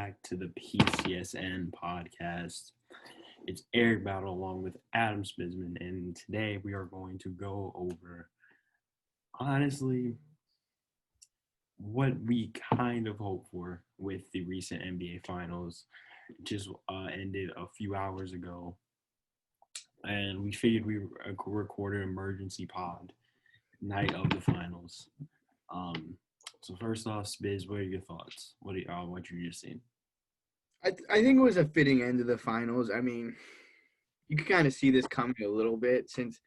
back to the PCSN podcast. It's Eric Battle along with Adam Spizman, and today we are going to go over, honestly, what we kind of hope for with the recent NBA Finals. It just ended a few hours ago, and we figured we recorded an emergency pod night of the finals. So first off, Spiz, what are your thoughts? What you just seen? I think it was a fitting end to the finals. I mean, you could kind of see this coming a little bit since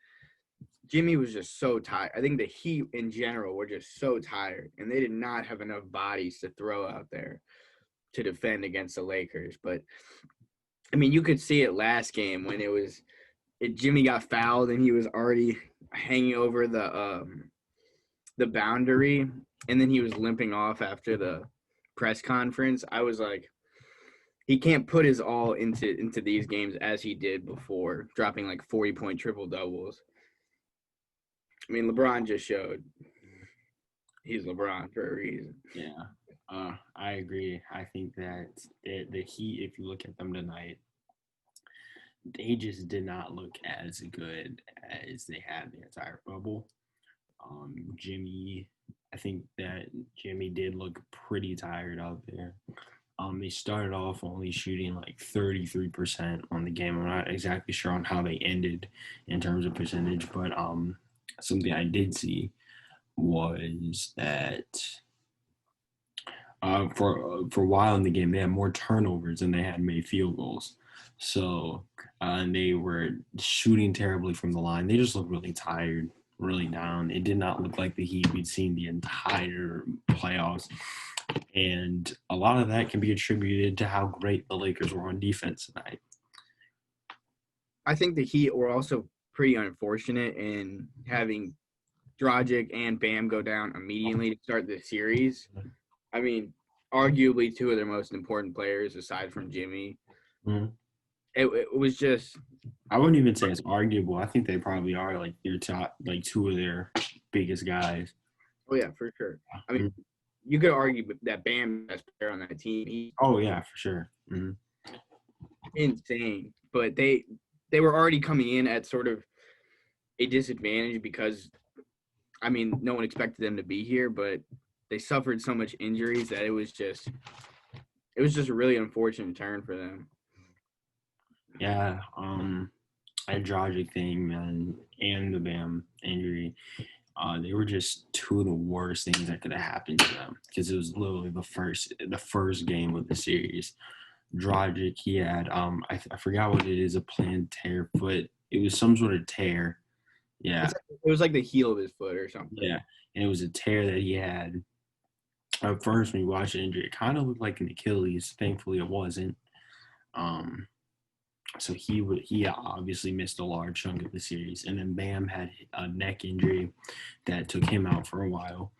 Jimmy was just so tired. I think the Heat in general were just so tired, and they did not have enough bodies to throw out there to defend against the Lakers. But, I mean, you could see it last game when Jimmy got fouled and he was already hanging over the boundary, and then he was limping off after the press conference. I was like, he can't put his all into these games as he did before, dropping like 40-point triple-doubles. I mean, LeBron just showed he's LeBron for a reason. Yeah, I agree. I think that the Heat, if you look at them tonight, they just did not look as good as they had the entire bubble. I think that Jimmy did look pretty tired out there. They started off only shooting like 33% on the game. I'm not exactly sure on how they ended in terms of percentage, but something I did see was that for a while in the game, they had more turnovers than they had made field goals. So and they were shooting terribly from the line. They just looked really tired, really down. It did not look like the Heat we'd seen the entire playoffs. And a lot of that can be attributed to how great the Lakers were on defense tonight. I think the Heat were also pretty unfortunate in having Dragic and Bam go down immediately to start the series. I mean, arguably two of their most important players aside from Jimmy. Mm-hmm. It was just – I wouldn't even say it's arguable. I think they probably are like their top, like two of their biggest guys. Oh, yeah, for sure. I mean, you could argue that Bam is the best player on that team. Yeah, for sure. Mm-hmm. Insane. But they were already coming in at sort of a disadvantage because, I mean, no one expected them to be here, but they suffered so much injuries that it was just a really unfortunate turn for them. Yeah, that Dragic thing, man, and the Bam injury, they were just two of the worst things that could have happened to them because it was literally the first game of the series. Dragic, he had I forgot what it is, a plantar foot. It was some sort of tear. Yeah, it was like the heel of his foot or something. Yeah, and it was a tear that he had. At first, when you watch the injury, it kind of looked like an Achilles. Thankfully, it wasn't. So he obviously missed a large chunk of the series. And then Bam had a neck injury that took him out for a while.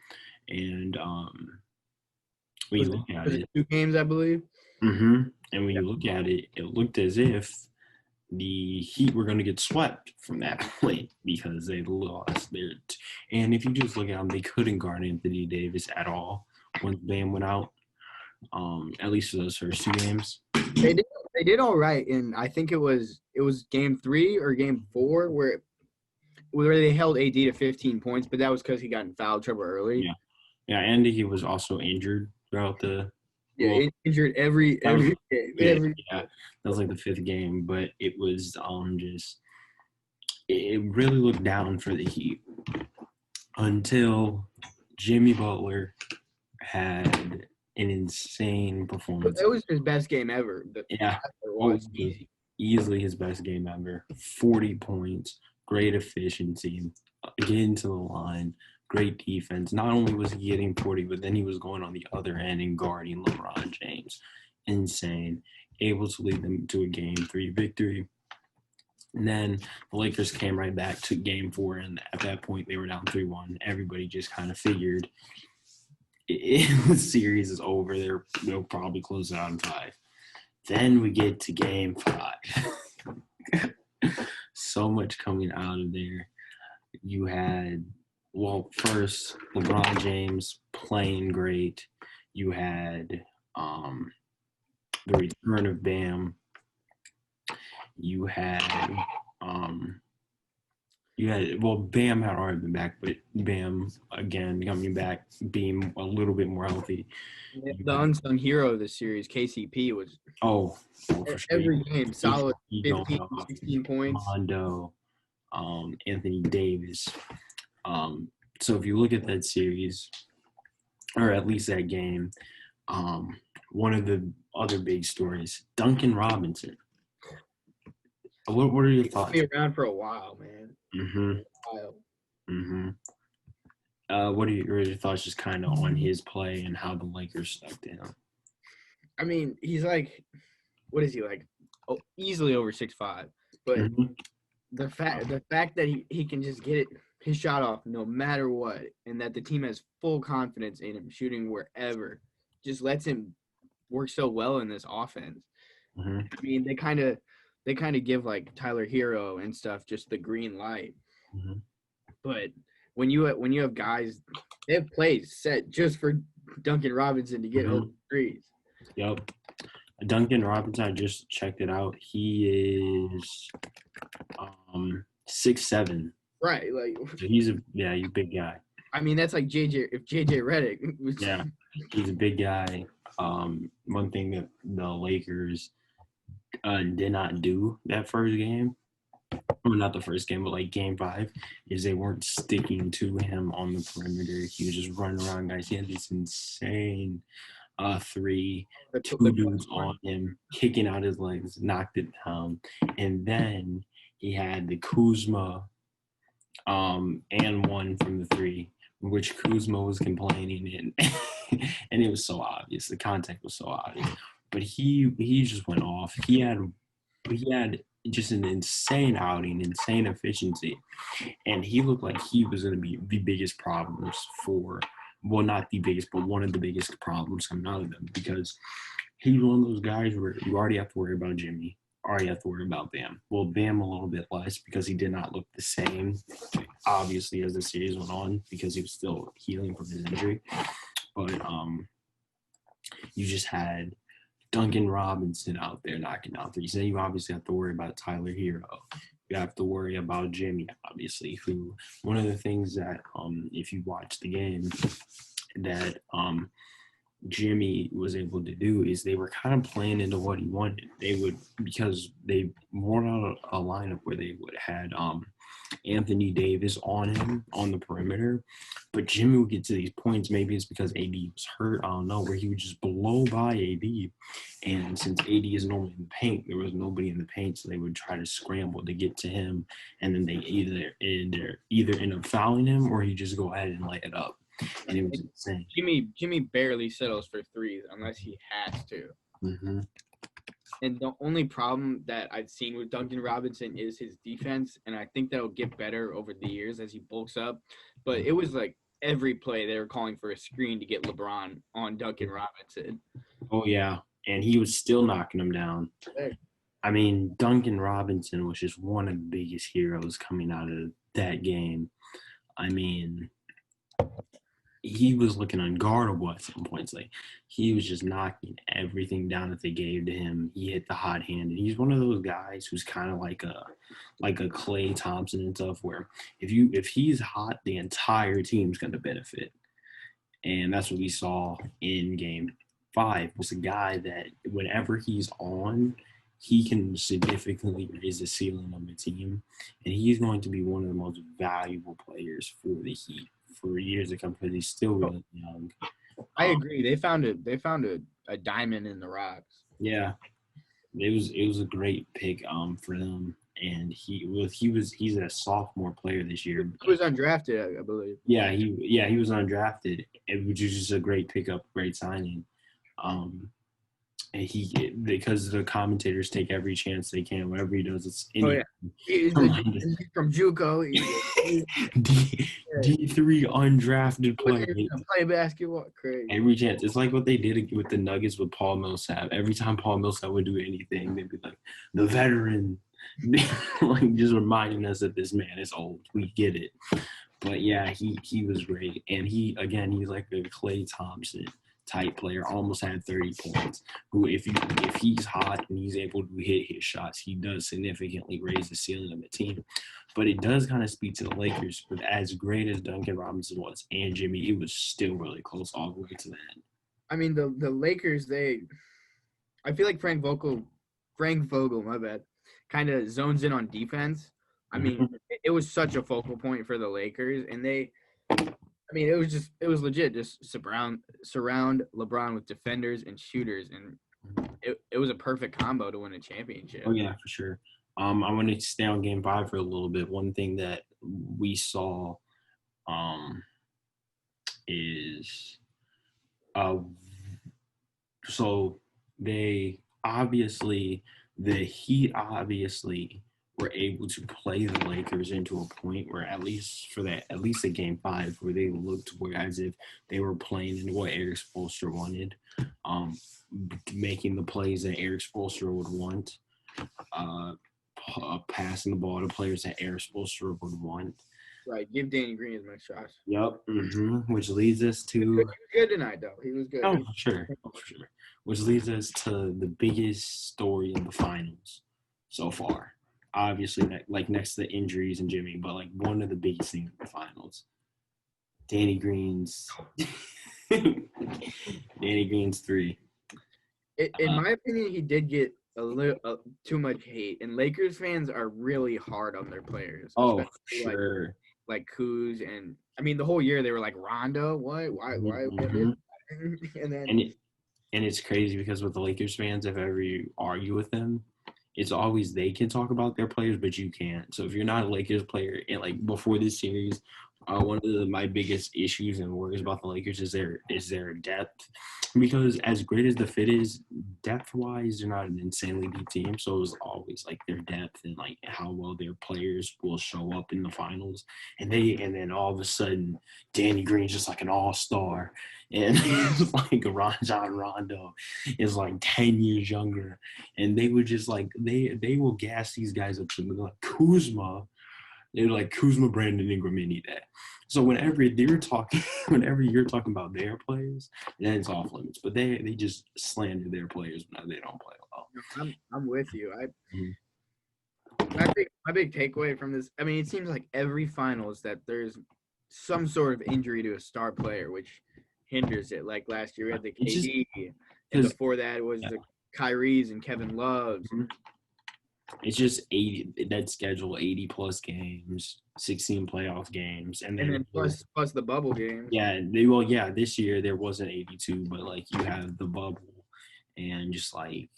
And when you look at it, 2 games, I believe. Mm-hmm. And when you look at it, it looked as if the Heat were going to get swept from that point because they lost their. And if you just look at them, they couldn't guard Anthony Davis at all once Bam went out. At least for those first 2 games. They did all right, and I think it was game 3 or game 4 where they held AD to 15 points, but that was because he got in foul trouble early. Yeah, and he was also injured throughout the. Injured every game. Yeah, that was like the 5th game, but it was it really looked down for the Heat until Jimmy Butler had an insane performance. It was his best game ever. Yeah, it was easily his best game ever. 40 points, great efficiency, getting to the line, great defense. Not only was he getting 40, but then he was going on the other end and guarding LeBron James. Insane. Able to lead them to a Game 3 victory. And then the Lakers came right back to Game 4, and at that point they were down 3-1. Everybody just kind of figured the series is over. They'll probably close it out in 5. Then we get to Game 5. So much coming out of there. You had first LeBron James playing great. You had the return of Bam. You had Bam had already been back, but Bam again coming back, being a little bit more healthy. The unsung hero of the series, KCP, was for sure. every game solid, KCP 15, 16 points. Mondo, Anthony Davis. So if you look at that series, or at least that game, one of the other big stories, Duncan Robinson. What are your thoughts? He's been around for a while, man. What are your thoughts just kind of on his play and how the Lakers stuck to him? I mean, he's like, what is he like? Oh, easily over 6'5". But the fact that he can just get his shot off no matter what, and that the team has full confidence in him shooting wherever, just lets him work so well in this offense. I mean, they kind of give like Tyler Hero and stuff just the green light. But when you have guys, they have plays set just for Duncan Robinson to get open threes. Yep. Duncan Robinson, I just checked it out. He is 6'7". Right, like so he's a big guy. I mean, that's like JJ Redick. Yeah, he's a big guy. One thing that the Lakers did not do that first game, or not the first game, but like game 5, is they weren't sticking to him on the perimeter. He was just running around, guys. He had this insane 3, 2 dudes on him, kicking out his legs, knocked it down. And then he had the Kuzma and one from the 3, which Kuzma was complaining, and it was so obvious. The contact was so obvious. But he just went off. He had just an insane outing, insane efficiency. And he looked like he was going to be the biggest problems not the biggest, but one of the biggest problems coming out of them, because he's one of those guys where you already have to worry about Jimmy, already have to worry about Bam. Well, Bam a little bit less because he did not look the same, obviously, as the series went on, because he was still healing from his injury. But you just had Duncan Robinson out there knocking out threes. Then you obviously have to worry about Tyler Hero. You have to worry about Jimmy, obviously, who one of the things that if you watch the game that Jimmy was able to do is they were kind of playing into what he wanted. Because they wore out a lineup where they would have had Anthony Davis on him on the perimeter, but Jimmy would get to these points. Maybe it's because AD was hurt, I don't know, where he would just blow by AD. And since AD is normally in the paint, there was nobody in the paint, so they would try to scramble to get to him, and then they either end up fouling him or he just go ahead and light it up. And it was insane. Jimmy barely settles for threes unless he has to. And the only problem that I've seen with Duncan Robinson is his defense, and I think that'll get better over the years as he bulks up. But it was like every play they were calling for a screen to get LeBron on Duncan Robinson. Oh, yeah, and he was still knocking him down. I mean, Duncan Robinson was just one of the biggest heroes coming out of that game. I mean, he was looking unguardable at some points. Like, he was just knocking everything down that they gave to him. He hit the hot hand, and he's one of those guys who's kind of like a Klay Thompson and stuff, where if he's hot, the entire team's going to benefit. And that's what we saw in game 5, was a guy that whenever he's on, he can significantly raise the ceiling of the team, and he's going to be one of the most valuable players for the Heat for years to come, because he's still really young. I agree. They found a diamond in the rocks. Yeah, it was a great pick for them, and he's a sophomore player this year. He was undrafted, I believe. Yeah, he was undrafted, which is just a great pickup, great signing. And because the commentators take every chance they can. Whatever he does, it's he's from JUCO. D3 undrafted player. Play basketball, crazy. Every chance. It's like what they did with the Nuggets with Paul Millsap. Every time Paul Millsap would do anything, they'd be like, the veteran, like just reminding us that this man is old. We get it. But yeah, he was great, and he's like a Klay Thompson type player, almost had 30 points. Who, if he's hot and he's able to hit his shots, he does significantly raise the ceiling of the team. But it does kind of speak to the Lakers. But as great as Duncan Robinson was and Jimmy, it was still really close all the way to the end. I mean, the Lakers, I feel like Frank Vogel, my bad, kind of zones in on defense. I mean, it was such a focal point for the Lakers, and it was legit. Just surround LeBron with defenders and shooters, and it was a perfect combo to win a championship. Oh yeah, for sure. I want to stay on Game 5 for a little bit. One thing that we saw, is, so the Heat obviously were able to play the Lakers into a point where at least at Game 5, where they looked as if they were playing in what Eric Spoelstra wanted, making the plays that Eric Spoelstra would want, passing the ball to players that Eric Spoelstra would want. Right, give Danny Green as much shots. Yep, which leads us to. He was good tonight, though. He was good. Oh, for sure. Which leads us to the biggest story in the finals so far. Obviously, next to the injuries and Jimmy, but one of the biggest things in the finals. Danny Green's 3. In my opinion, he did get a little too much hate, and Lakers fans are really hard on their players. Oh, sure. Like Kuz, and I mean the whole year they were like, Rondo, what? Why? Mm-hmm. And it's crazy because with the Lakers fans, if ever you argue with them, it's always they can talk about their players, but you can't. So if you're not a Lakers player, and before this series, one of my biggest issues and worries about the Lakers is their depth, because as great as the fit is, depth-wise, they're not an insanely deep team. So it was always their depth and how well their players will show up in the finals. And then all of a sudden, Danny Green's just an all-star, and John Rondo is 10 years younger, and they would just they will gas these guys up to be Kuzma. They're Kuzma, Brandon Ingram, any day. So whenever you're talking about their players, then it's off limits. But they just slander their players when they don't play well. I'm with you. My big takeaway from this, I mean, it seems like every finals that there's some sort of injury to a star player, which hinders it. Like last year we had the KD, and before that it was the Kyries and Kevin Loves. It's just 80 that schedule, 80 plus games, 16 playoff games, and then plus the bubble games. Yeah, this year there wasn't 82, but you have the bubble, and just I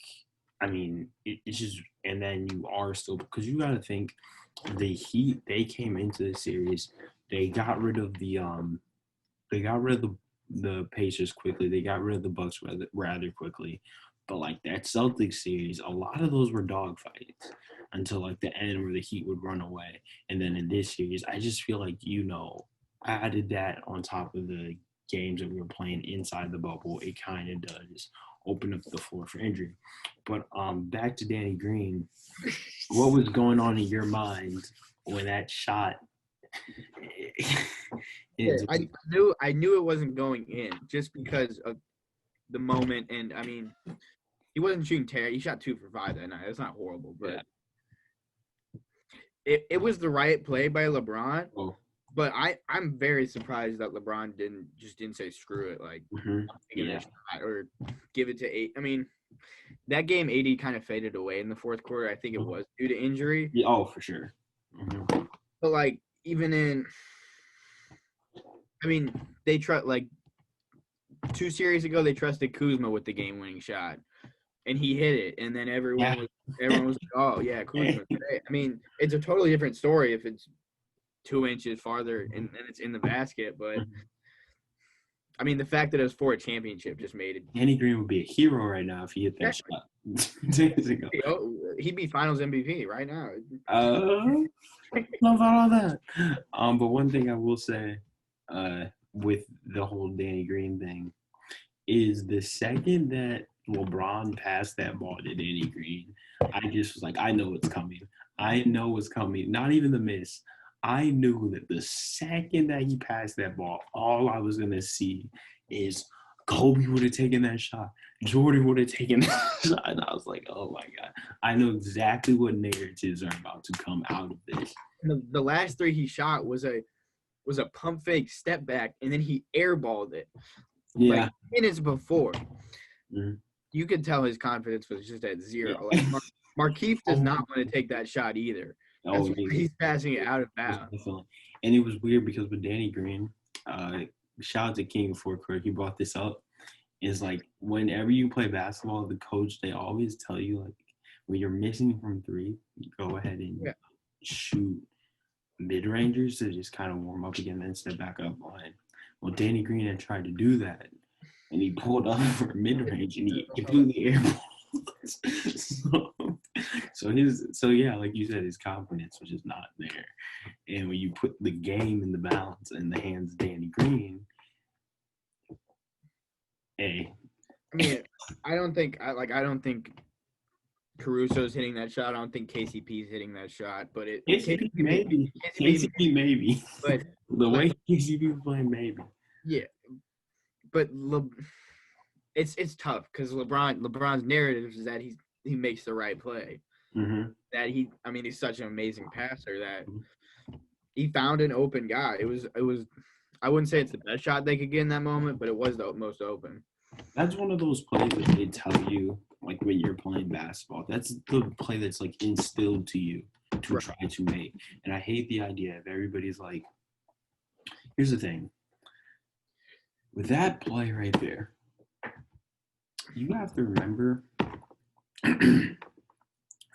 mean, it's just, and then you are still, because you got to think the Heat, they came into the series, they got rid of the Pacers quickly, they got rid of the Bucks rather quickly. But that Celtics series, a lot of those were dogfights until the end where the Heat would run away. And then in this series, I just feel added that on top of the games that we were playing inside the bubble, it kind of does open up the floor for injury. But back to Danny Green, what was going on in your mind when that shot? I knew it wasn't going in just because of the moment, and I mean, he wasn't shooting terrible. He shot 2 for 5 that night. That's not horrible, but it was the right play by LeBron. Oh. But I'm very surprised that LeBron didn't say screw it, shot or give it to 8. I mean, that game 80 kind of faded away in the fourth quarter. I think it was due to injury. Yeah, oh, for sure. Mm-hmm. But even in, I mean, they 2 series ago, they trusted Kuzma with the game-winning shot, and he hit it. And then everyone was like, "Oh yeah, Kuzma." I mean, it's a totally different story if it's 2 inches farther and it's in the basket. But I mean, the fact that it was for a championship just made it. Danny Green would be a hero right now if he hit that shot 2 years ago. He'd be Finals MVP right now. Not about all that. But one thing I will say, with the whole Danny Green thing, is the second that LeBron passed that ball to Danny Green, I just was I know it's coming. I know it's coming. Not even the miss. I knew that the second that he passed that ball, all I was going to see is Kobe would have taken that shot. Jordan would have taken that shot. And I was like, oh my God. I know exactly what narratives are about to come out of this. The last three he shot was a pump fake step back, and then he airballed it. Yeah. Like minutes before. Mm-hmm. You could tell his confidence was just at zero. Like Markeith does not want to take that shot either. That's why he's passing it out of bounds. And it was weird because with Danny Green, shout out to King before Kirk, he brought this up. Is like whenever you play basketball, the coach, they always tell you like when you're missing from three, you go ahead and shoot mid-rangers to just kind of warm up again, then step back up line. Well, Danny Green had tried to do that, and he pulled up for mid-range, and he completely airballed. So yeah, like you said, his confidence was just not there. And when you put the game in the balance in the hands of Danny Green, I mean, I don't think Caruso's hitting that shot. I don't think KCP's hitting that shot, but KCP maybe. But the way KCP was playing, maybe. Yeah, but it's tough because LeBron's narrative is that he makes the right play. Mm-hmm. That he's such an amazing passer that he found an open guy. It was. I wouldn't say it's the best shot they could get in that moment, but it was the most open. That's one of those plays that they tell you, like when you're playing basketball. That's the play that's like instilled to you to try to make. And I hate the idea of everybody's like, here's the thing. With that play right there, you have to remember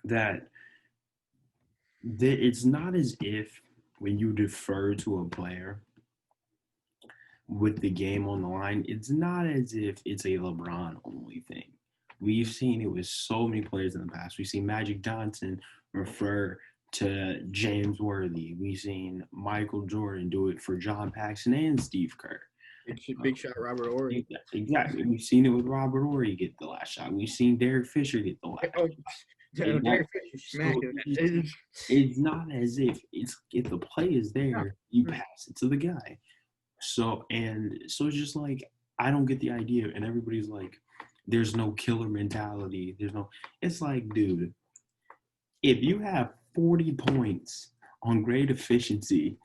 that it's not as if when you defer to a player with the game on the line, it's not as if it's a LeBron only thing. We've seen it with so many players in the past. We've seen Magic Johnson refer to James Worthy. We've seen Michael Jordan do it for John Paxson and Steve Kerr. Big shot Robert Horry. Exactly. We've seen it with Robert Horry get the last shot. We've seen Derek Fisher get the last shot. Derek Fisher smacked it. It's not as if if the play is there, you pass it to the guy. So it's just like, I don't get the idea. And everybody's like, there's no killer mentality. It's like, dude, if you have 40 points on great efficiency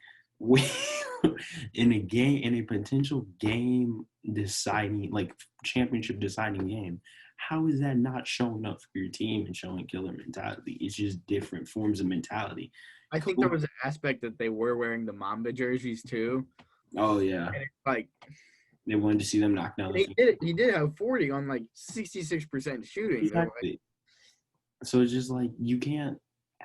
in a potential game deciding, like championship deciding game, how is that not showing up for your team and showing killer mentality? It's just different forms of mentality. I think there was an aspect that they were wearing the Mamba jerseys too. Oh yeah, and it's like they wanted to see them knock down. He did have 40 on like 66% shooting. Exactly. So it's just like, you can't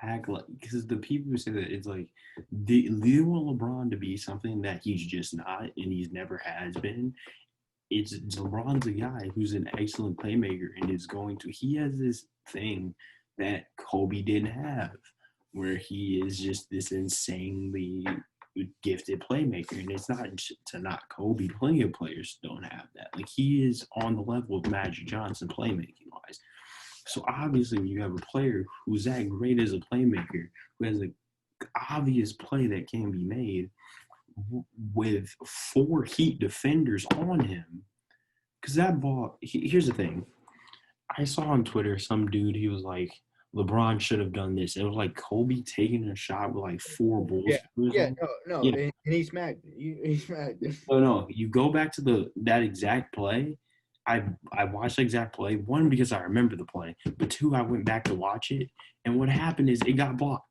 act like, because the people who say that, it's like they want LeBron to be something that he's just not, and he's never has been. LeBron's a guy who's an excellent playmaker and he has this thing that Kobe didn't have, where he is just this insanely gifted playmaker. And it's not to knock Kobe. Plenty of players don't have that. Like, he is on the level of Magic Johnson playmaking wise. So obviously when you have a player who's that great as a playmaker, who has an obvious play that can be made with 4 Heat defenders on him, because that ball, here's the thing. I saw on Twitter some dude, he was like, LeBron should have done this. It was like Kobe taking a shot with like 4 Bulls. Yeah, and he smacked it. He smacked it. No, you go back to that exact play. I watched the exact play, 1, because I remember the play, but 2, I went back to watch it, and what happened is it got blocked.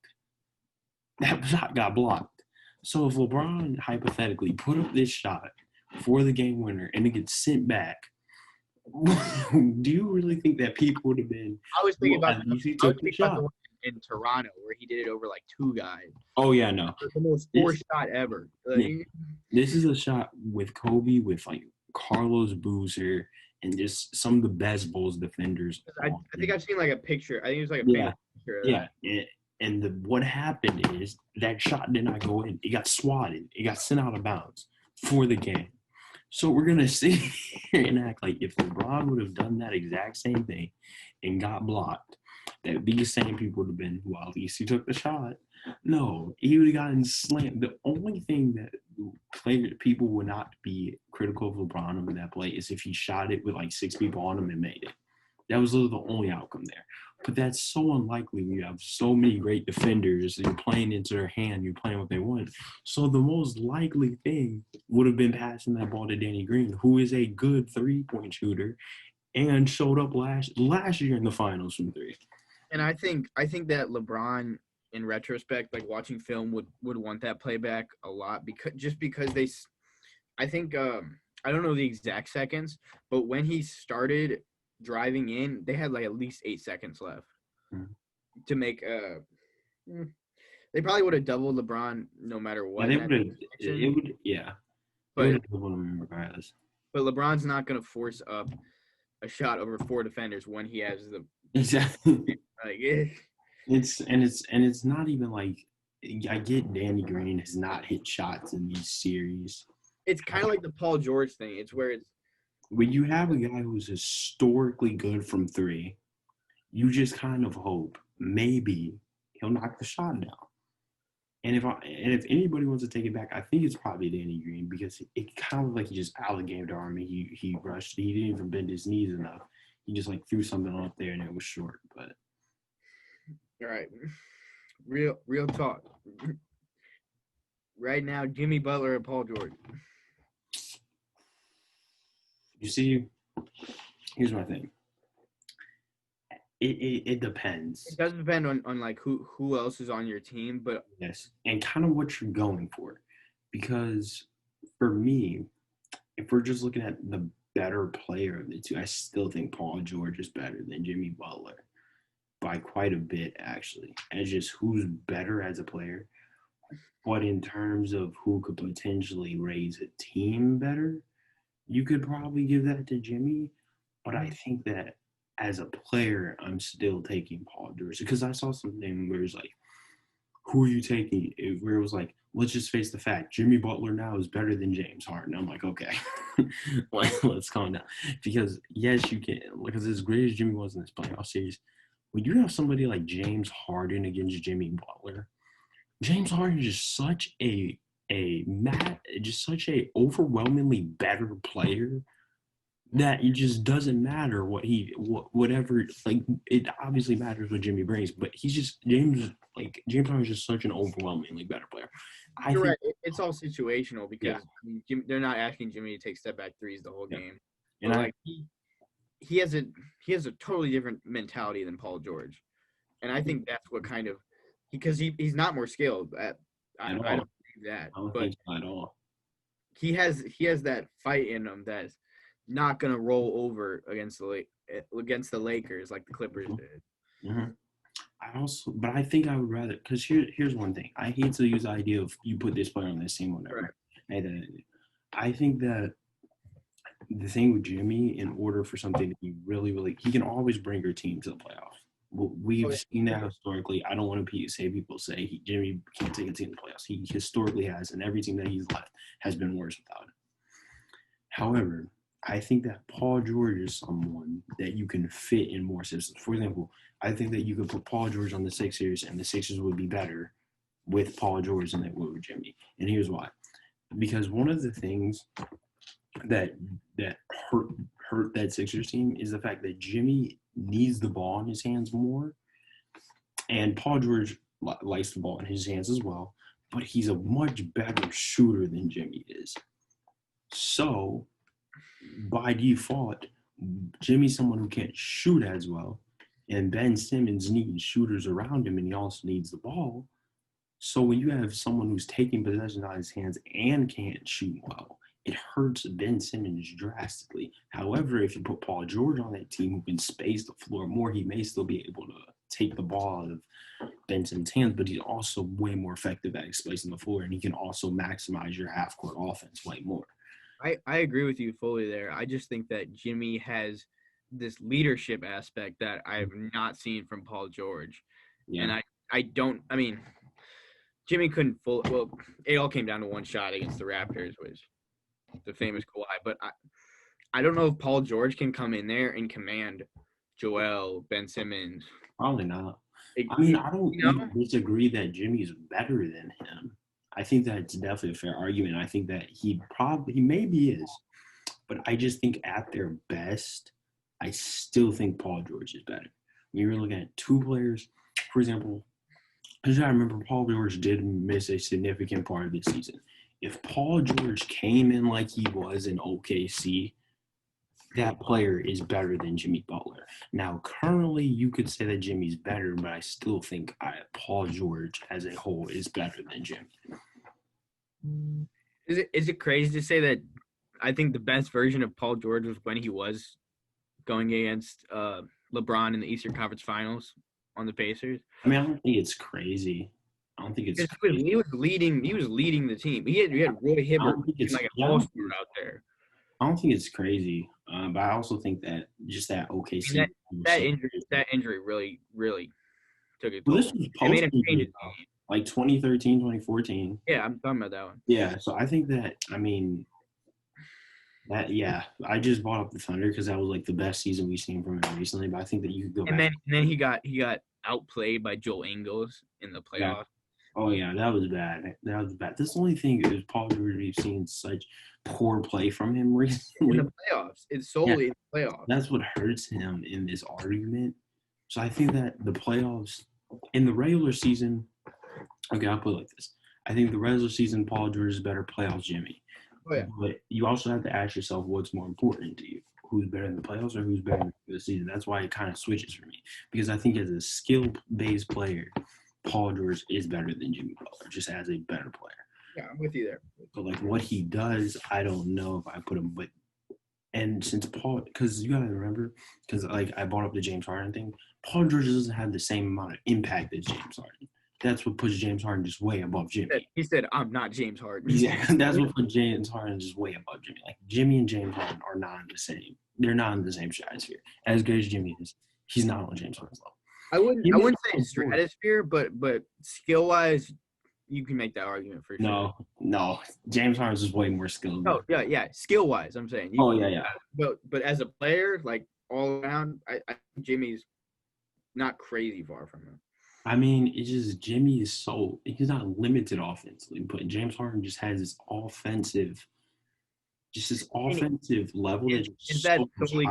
That shot got blocked. So if LeBron hypothetically put up this shot for the game winner and it gets sent back, do you really think that people would have been? I was thinking about the one in Toronto where he did it over like 2 guys. Oh yeah, no, the most forced shot ever. This is a shot with Kobe, with like Carlos Boozer, and just some of the best Bulls defenders. I think I've seen like a picture. I think it was like a picture. Yeah. And what happened is that shot did not go in. It got swatted. It got sent out of bounds for the game. So we're going to sit here and act like if LeBron would have done that exact same thing and got blocked, that these same people would have been, well, at least he took the shot. No, he would have gotten slammed. The only thing that people would not be critical of LeBron on that play is if he shot it with like 6 people on him and made it. That was literally the only outcome there. But that's so unlikely when you have so many great defenders. You're playing into their hand. You're playing what they want. So the most likely thing would have been passing that ball to Danny Green, who is a good three-point shooter and showed up last year in the finals from three. And I think that LeBron, in retrospect, like watching film, would want that playback a lot because they, I think I don't know the exact seconds, but when he started driving in, they had like at least 8 seconds left to make they probably would have doubled LeBron no matter what. Yeah, it would, yeah. But regardless. But LeBron's not going to force up a shot over 4 defenders when he has the exactly. Like it's not even like I get Danny Green has not hit shots in these series. It's kind of like the Paul George thing. It's where it's when you have a guy who's historically good from three, you just kind of hope maybe he'll knock the shot down. And if anybody wants to take it back, I think it's probably Danny Green because it kind of like he just alligator arm me. He rushed. He didn't even bend his knees enough. He just like threw something up there and it was short. But all right, real talk. Right now, Jimmy Butler and Paul George. You see, here's my thing. It depends. It does depend on like who else is on your team, but yes, and kind of what you're going for. Because for me, if we're just looking at the better player of the two, I still think Paul George is better than Jimmy Butler by quite a bit, actually. And just who's better as a player. But in terms of who could potentially raise a team better, you could probably give that to Jimmy. But I think that as a player, I'm still taking Paul George because I saw something where it's like, who are you taking? Where it was like, let's just face the fact, Jimmy Butler now is better than James Harden. I'm like, okay, let's calm down. Because yes, you can, because as great as Jimmy was in this playoff series, when you have somebody like James Harden against Jimmy Butler, James Harden is just such a overwhelmingly better player that it just doesn't matter whatever, like it obviously matters what Jimmy brings, but James Harden is just such an overwhelmingly better player. You're right. It's all situational because they're not asking Jimmy to take step back threes the whole game. And he has a totally different mentality than Paul George, and I think that's what kind of because he's not more skilled I don't believe that, but at all. He has that fight in him that's not gonna roll over against the Lakers like the Clippers did. Mm-hmm. I think I would rather because here's one thing. I hate to use the idea of you put this player on this team, whatever. Right. I think that the thing with Jimmy, in order for something to be really, really, he can always bring your team to the playoffs. We've seen that historically. I don't want to say people say Jimmy can't take a team to the playoffs. He historically has, and every team that he's left has been worse without him. However, I think that Paul George is someone that you can fit in more systems. For example, I think that you could put Paul George on the Sixers, and the Sixers would be better with Paul George than they would with Jimmy. And here's why. Because one of the things that hurt that Sixers team is the fact that Jimmy needs the ball in his hands more, and Paul George likes the ball in his hands as well, but he's a much better shooter than Jimmy is. So by default, Jimmy's someone who can't shoot as well, and Ben Simmons needs shooters around him, and he also needs the ball. So when you have someone who's taking possession out of his hands and can't shoot well, it hurts Ben Simmons drastically. However, if you put Paul George on that team who can space the floor more, he may still be able to take the ball out of Ben Simmons' hands, but he's also way more effective at spacing the floor, and he can also maximize your half-court offense way more. I agree with you fully there. I just think that Jimmy has this leadership aspect that I've not seen from Paul George. Yeah. And Jimmy couldn't it all came down to one shot against the Raptors, which the famous Kawhi. But I don't know if Paul George can come in there and command Joel, Ben Simmons. Probably not. I don't disagree that Jimmy's better than him. I think that's definitely a fair argument. I think that he maybe is, but I just think at their best, I still think Paul George is better. When you're looking at two players, for example, because I remember Paul George did miss a significant part of the season. If Paul George came in like he was in OKC, that player is better than Jimmy Butler. Now, currently, you could say that Jimmy's better, but I still think Paul George as a whole is better than Jimmy. Is it crazy to say that I think the best version of Paul George was when he was going against LeBron in the Eastern Conference Finals on the Pacers? I mean, I don't think it's crazy. I don't think it's crazy. He was leading the team. He had Roy Hibbert like an all-star out there. I don't think it's crazy, but I also think that just that OKC that injury really took it. Well, this was like 2013, 2014. Yeah, I'm talking about that one. Yeah, so I think that I just brought up the Thunder because that was like the best season we've seen from him recently. But I think that you could go back. And then he got outplayed by Joel Ingles in the playoffs. Yeah. Oh yeah, that was bad. This the only thing is Paul George. We've seen such poor play from him recently. In the playoffs, it's solely in the playoffs. That's what hurts him in this argument. So I think that the playoffs in the regular season. Okay, I'll put it like this. I think the regular season, Paul George is better. Playoffs, Jimmy. Oh yeah. But you also have to ask yourself what's more important to you. Who's better in the playoffs or who's better in the season? That's why it kind of switches for me. Because I think as a skill-based player, Paul George is better than Jimmy Butler, just as a better player. Yeah, I'm with you there. But like what he does, I don't know if I put him. But and since Paul, because you gotta remember, because like I brought up the James Harden thing, Paul George doesn't have the same amount of impact as James Harden. That's what puts James Harden just way above Jimmy. He said, "I'm not James Harden." Yeah, that's what puts James Harden just way above Jimmy. Like Jimmy and James Harden are not the same. They're not in the same stratosphere. As good as Jimmy is, he's not on James Harden's level. I wouldn't say stratosphere, but skill wise, you can make that argument for sure. No, James Harden's is way more skilled. Oh yeah, skill wise, I'm saying. Yeah. But as a player, like all around, I think Jimmy's not crazy far from him. I mean, it's just Jimmy is he's not limited offensively, but James Harden just has this offensive level. Is that solely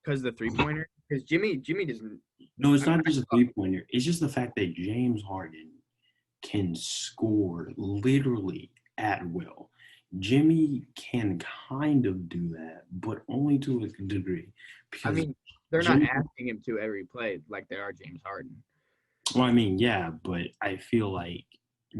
because the 3-pointer? Because Jimmy doesn't. No, it's not just a 3-pointer. It's just the fact that James Harden can score literally at will. Jimmy can kind of do that, but only to a degree. I mean, they're not asking him to every play like they are James Harden. Well, I mean, yeah, but I feel like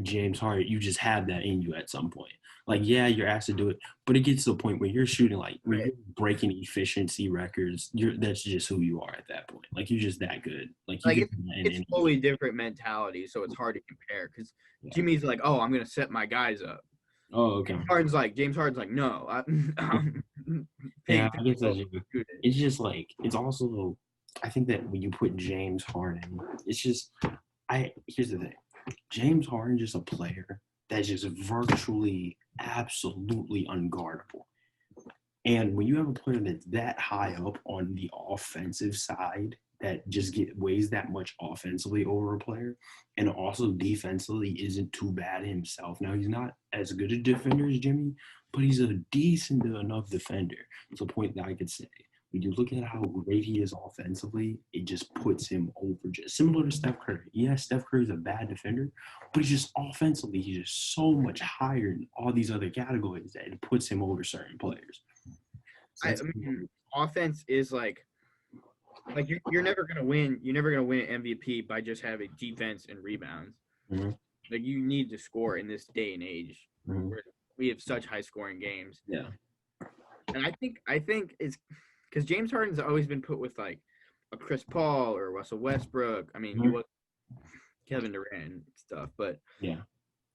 James Harden, you just have that in you at some point. Like, yeah, you're asked to do it, but it gets to the point where you're shooting when you're breaking efficiency records. That's just who you are at that point. Like, you're just that good. It's totally different mentality, so it's hard to compare. Because Jimmy's like, "Oh, I'm gonna set my guys up." Oh, okay. James Harden's like, "No." Yeah, I guess that's it's just like it's also. I think that when you put James Harden, it's just here's the thing. James Harden is just a player that's just virtually absolutely unguardable. And when you have a player that's that high up on the offensive side that just weighs that much offensively over a player and also defensively isn't too bad himself. Now, he's not as good a defender as Jimmy, but he's a decent enough defender. It's a point that I could say. When you look at how great he is offensively, it just puts him over, just similar to Steph Curry. Yeah, Steph Curry is a bad defender, but he's just offensively, he's just so much higher in all these other categories that it puts him over certain players. So I mean, offense is like you're never gonna win. You're never gonna win an MVP by just having defense and rebounds. Mm-hmm. Like you need to score in this day and age mm-hmm. where we have such high scoring games. Yeah, and I think it's. Because James Harden's always been put with like a Chris Paul or Russell Westbrook. I mean, he was Kevin Durant and stuff, but yeah,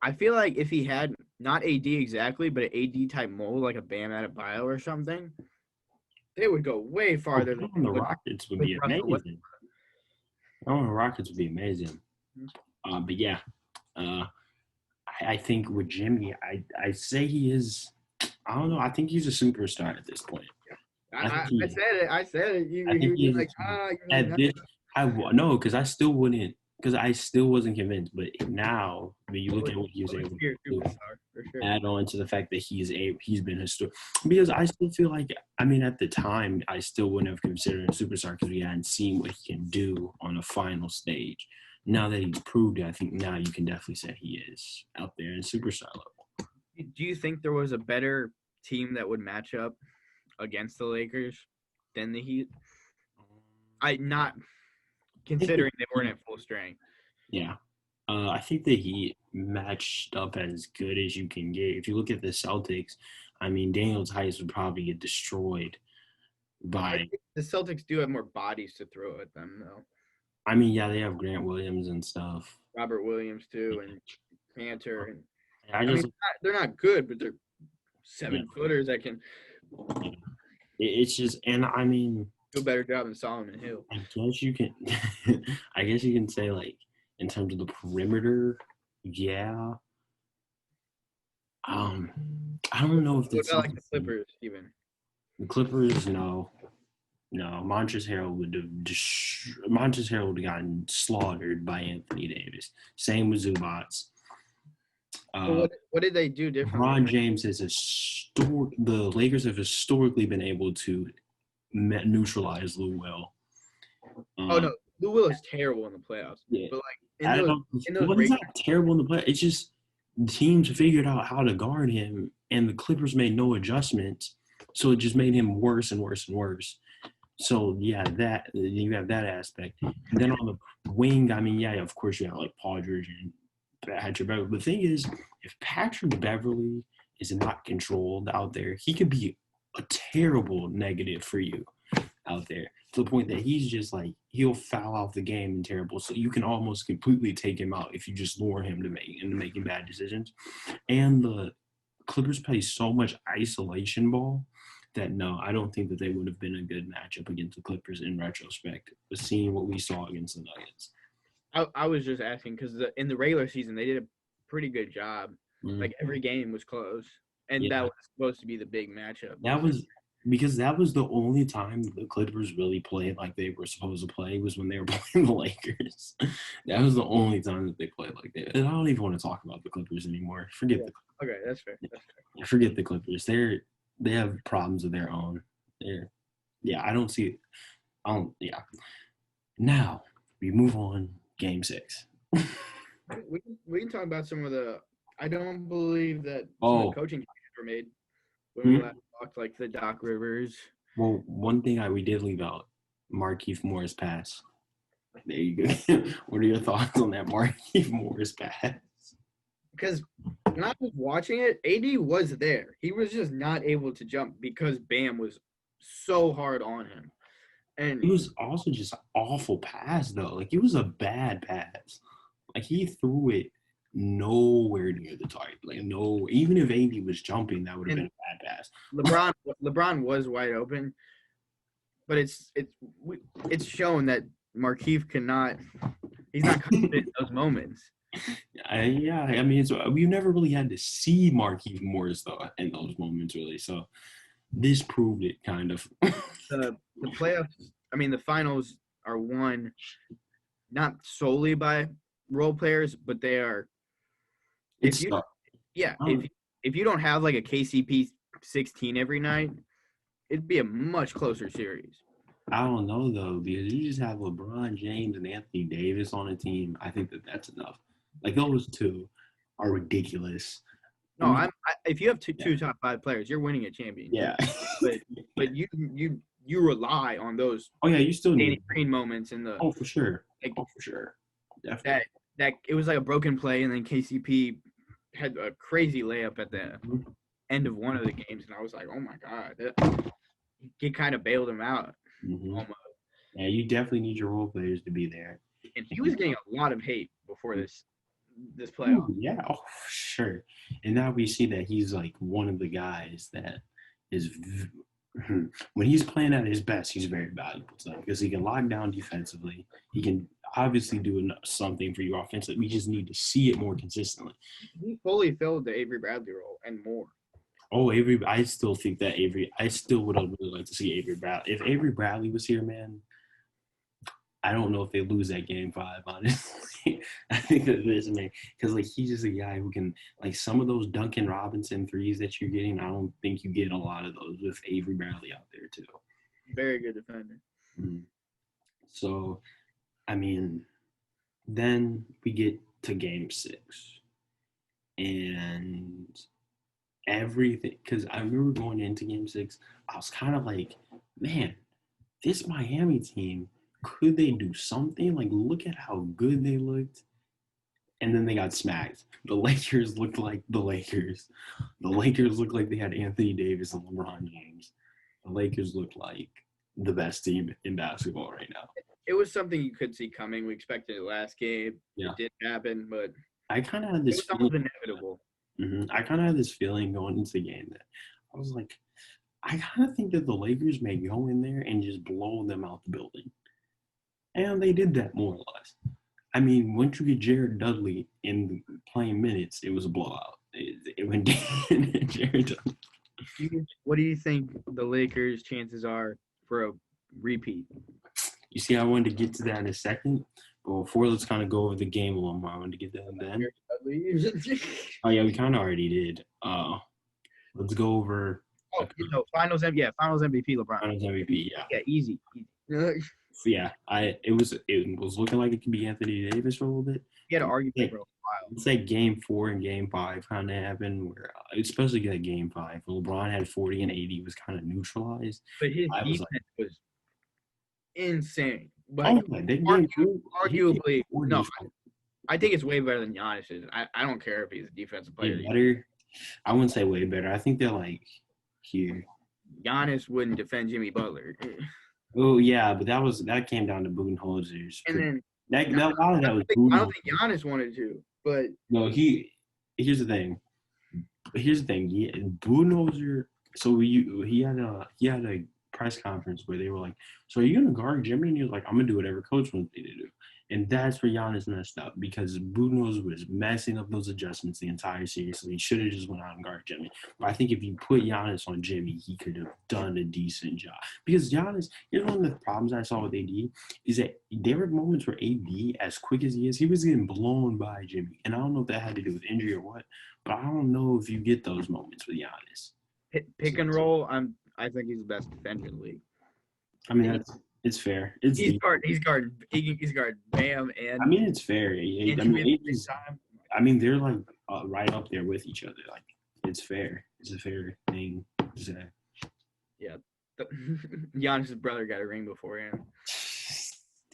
I feel like if he had not AD exactly, but an AD type mold like a Bam Adebayo or something, they would go way farther. The Rockets would be amazing. The Rockets would be amazing. But yeah, I think with Jimmy, I say he is. I don't know. I think he's a superstar at this point. I said it. You're like, no, because I still wouldn't because I still wasn't convinced. But now, when you look at what he was able to do, for sure. add on to the fact that he's been historic. Because I still feel like, I mean, at the time, I still wouldn't have considered him a superstar because we hadn't seen what he can do on a final stage. Now that he's proved it, I think now you can definitely say he is out there in superstar level. Do you think there was a better team that would match up against the Lakers than the Heat? I not considering they weren't at full strength. Yeah. I think the Heat matched up as good as you can get. If you look at the Celtics, I mean, Daniel Tice would probably get destroyed by. The Celtics do have more bodies to throw at them, though. I mean, yeah, they have Grant Williams and stuff. Robert Williams, too, and Cantor. And, I mean, they're not good, but they're 7-footers that can. It's just, and I mean. Do a better job than Solomon Hill. I guess you can. I guess you can say, like, in terms of the perimeter, yeah. I don't know if what about like the Clippers even. The Clippers, no. Montrezl Harrell would have gotten slaughtered by Anthony Davis. Same with Zubats. What did they do differently? LeBron James is the Lakers have historically been able to neutralize Lou Will. No, Lou Will is terrible in the playoffs. Yeah. But like he's not terrible in the playoffs. It's just teams figured out how to guard him, and the Clippers made no adjustments, so it just made him worse and worse and worse. So yeah, that you have that aspect. And then on the wing, I mean, yeah, of course you have like Paul George and Patrick Beverly. The thing is, if Patrick Beverly is not controlled out there, he could be a terrible negative for you out there, to the point that he's just like, he'll foul out the game and terrible. So you can almost completely take him out if you just lure him to making bad decisions. And the Clippers play so much isolation ball that no, I don't think that they would have been a good matchup against the Clippers in retrospect, but seeing what we saw against the Nuggets. I was just asking because in the regular season they did a pretty good job. Mm-hmm. Like every game was close, and that was supposed to be the big matchup. That was because that was the only time the Clippers really played like they were supposed to play, was when they were playing the Lakers. That was the only time that they played like that. And I don't even want to talk about the Clippers anymore. Forget the Clippers. Okay, that's fair. Forget the Clippers. They have problems of their own. I don't see it. Now we move on. Game 6. We can talk about some of the. I don't believe that some of the coaching changes were made when we last talked, like the Doc Rivers. Well, one thing we did leave out, Markieff Morris pass. There you go. What are your thoughts on that Markieff Morris pass? Because when I was watching it, AD was there. He was just not able to jump because Bam was so hard on him. And it was also just an awful pass, though. Like, it was a bad pass. Like, he threw it nowhere near the target. Like, no, even if AD was jumping, that would have been a bad pass. LeBron was wide open, but it's shown that Markieff cannot. He's not confident in those moments. Yeah, I mean, we've never really had to see Markieff Morris though in those moments, really. So this proved it, kind of. The playoffs. I mean, the finals are won not solely by role players, but they are. If you don't have like a KCP 16 every night, it'd be a much closer series. I don't know though, because you just have LeBron James and Anthony Davis on a team. I think that's enough. Like, those two are ridiculous. No, if you have two top 5 players, you're winning a championship. Yeah, but you rely on those. Oh yeah, you still need Danny Green moments in the. Oh for sure. For sure. Definitely. That it was like a broken play, and then KCP had a crazy layup at the end of one of the games, and I was like, oh my god, he kind of bailed him out. Almost. Yeah, you definitely need your role players to be there. And he was getting a lot of hate before this playoff. Yeah, sure. And now we see that he's like one of the guys that is, when he's playing at his best, he's very valuable to them because he can lock down defensively. He can obviously do something for you offensively. We just need to see it more consistently. He fully filled the Avery Bradley role and more. Oh, Avery! I still think that I still would have really liked to see Avery Bradley. If Avery Bradley was here, man, I don't know if they lose that game 5, honestly. I think that this man, because like he's just a guy who can, like, some of those Duncan Robinson threes that you're getting. I don't think you get a lot of those with Avery Bradley out there too. Very good defender. Mm. So, I mean, then we get to game 6, and everything, because I remember going into game 6, I was kind of like, man, this Miami team, could they do something? Like, look at how good they looked. And then they got smacked. The Lakers looked like the Lakers. The Lakers looked like they had Anthony Davis and LeBron James. The Lakers looked like the best team in basketball right now. It was something you could see coming. We expected it last game. Yeah. It didn't happen, but I kind of had this it was almost inevitable. I kind of had this feeling going into the game that I was like, I kind of think that the Lakers may go in there and just blow them out the building. And they did that more or less. I mean, once you get Jared Dudley in playing minutes, it was a blowout. It went down. Jared Dudley. What do you think the Lakers' chances are for a repeat? You see, I wanted to get to that in a second. But before, let's kind of go over the game a little more. I wanted to get that then. Oh, yeah, we kind of already did. Let's go over. Finals MVP LeBron. Finals MVP, yeah. Yeah, easy. Yeah, it was looking like it could be Anthony Davis for a little bit. You had to argue for a while. It's like game 4 and game 5 kind of happened, where especially that game 5, LeBron had 40 and 80, was kind of neutralized. But his defense was insane. But arguably, no, I think it's way better than Giannis's. I don't care if he's a defensive player. Better? I wouldn't say way better. I think they're like here. Giannis wouldn't defend Jimmy Butler. Oh yeah, but that came down to Budenholzer's. And then a lot of that was. I don't think Giannis wanted to, but no, here's the thing. Budenholzer. So he had a press conference where they were like, "So are you gonna guard Jimmy?" And he was like, "I'm gonna do whatever coach wants me to do." And that's where Giannis messed up, because Budenholzer was messing up those adjustments the entire series. So he should have just went out and guarded Jimmy. But I think if you put Giannis on Jimmy, he could have done a decent job. Because Giannis, here's one of the problems I saw with AD, is that there were moments where AD, as quick as he is, he was getting blown by Jimmy. And I don't know if that had to do with injury or what, but I don't know if you get those moments with Giannis. Pick and roll, I think he's the best defender in the league. I mean, it's fair. He's guarding Bam and. I mean, it's fair. I mean, they're like right up there with each other. Like, it's fair. It's a fair thing to say. Yeah, Giannis' brother got a ring before him.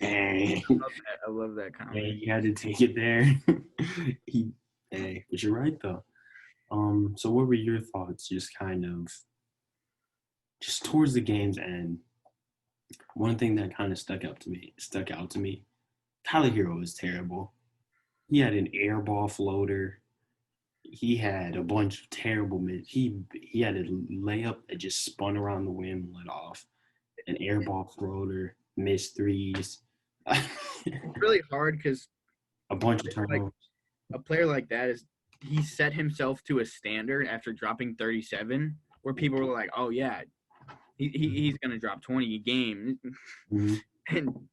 Dang. I love that comment. Yeah, you had to take it there. But you're right though. So what were your thoughts? Just towards the game's end. One thing that kind of stuck out to me, Tyler Hero was terrible. He had an air ball floater. He had a bunch of terrible he had a layup that just spun around the rim and lit off. An air ball floater, missed threes. It's really hard because a bunch of turnovers. A player like that he set himself to a standard after dropping 37, where people were like, "Oh yeah, he's gonna drop 20 a game," and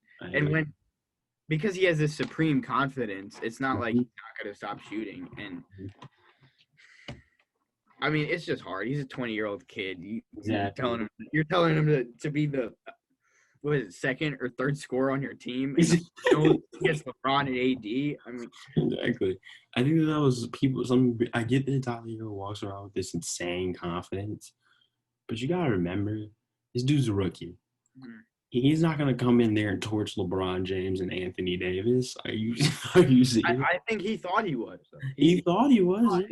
because he has this supreme confidence, it's not like he's not gonna stop shooting. And I mean, it's just hard. He's a 20-year-old kid. You're telling him to be the second or third scorer on your team against LeBron and AD. I mean, exactly. I think that was people. I get that Tyler Hero walks around with this insane confidence, but you gotta remember, this dude's a rookie. Mm-hmm. He's not gonna come in there and torch LeBron James and Anthony Davis. Are you serious? I think he thought he was. He thought he was.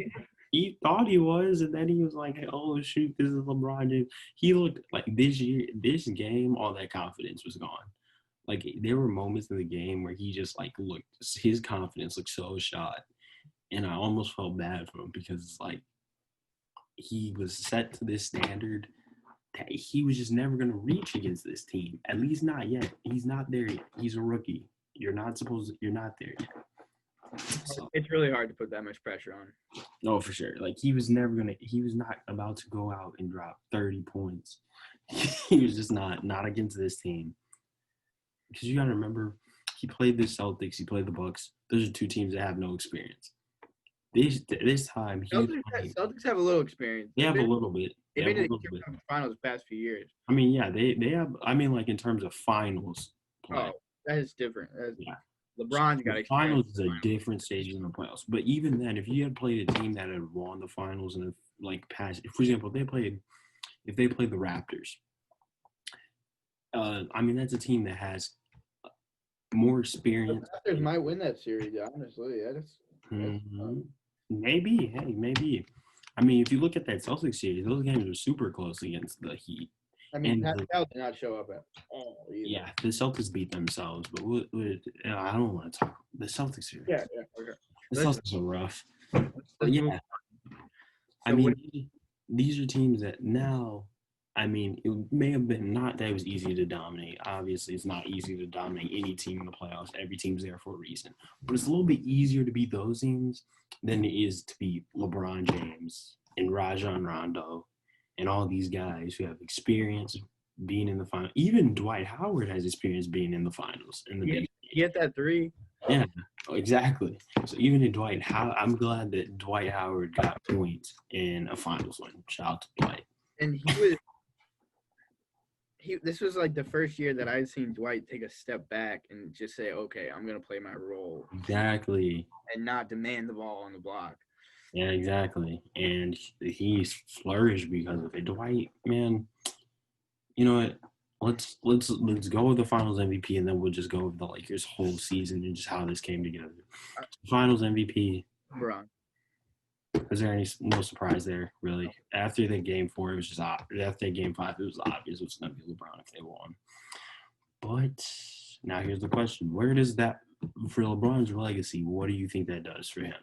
He thought he was, and then he was like, "Oh shoot, this is LeBron James." He looked like this game, all that confidence was gone. Like, there were moments in the game where he just like looked, his confidence looked so shot, and I almost felt bad for him, because like he was set to this standard that he was just never going to reach against this team. At least not yet. He's not there yet. He's a rookie. You're not there yet. So, it's really hard to put that much pressure on. No, for sure. Like, he was not about to go out and drop 30 points. He was just not against this team. because you got to remember, he played the Celtics, he played the Bucks. Those are two teams that have no experience. This time, he was playing. Celtics have a little experience. They have a little bit. They They've have been a in the little bit. Eastern Conference Finals the past few years. I mean, yeah, they have. I mean, like in terms of finals play. Oh, that is different. Yeah. LeBron's got The experience. finals is a different stage than the playoffs. But even then, if you had played a team that had won the finals and like past, for example, if they played the Raptors, I mean that's a team that has more experience. The Raptors might win that series, honestly. Maybe, hey, maybe. I mean, if you look at that Celtics series, those games were super close against the Heat. I mean, Pascal did not show up at all either. Yeah, the Celtics beat themselves, but I don't want to talk the Celtics series. Yeah, okay. The Celtics are rough. But yeah, I mean, these are teams that now, I mean, it may have been not that it was easy to dominate. Obviously, it's not easy to dominate any team in the playoffs. Every team's there for a reason. But it's a little bit easier to beat those teams than it is to beat LeBron James and Rajon Rondo and all these guys who have experience being in the final. Even Dwight Howard has experience being in the finals. You get that three? Yeah, exactly. So even in Dwight Howard, I'm glad that Dwight Howard got points in a finals win. Shout out to Dwight. And this was like the first year that I'd seen Dwight take a step back and just say, okay, I'm going to play my role. Exactly. And not demand the ball on the block. Yeah, exactly. And he's flourished because of it. Dwight, man, you know what? Let's go with the Finals MVP, and then we'll just go with the Lakers' whole season and just how this came together. Finals MVP. LeBron. Was there no surprise there, really? After the game 4, it was just after game 5, it was obvious it was going to be LeBron if they won. But now here's the question: where does that for LeBron's legacy? What do you think that does for him?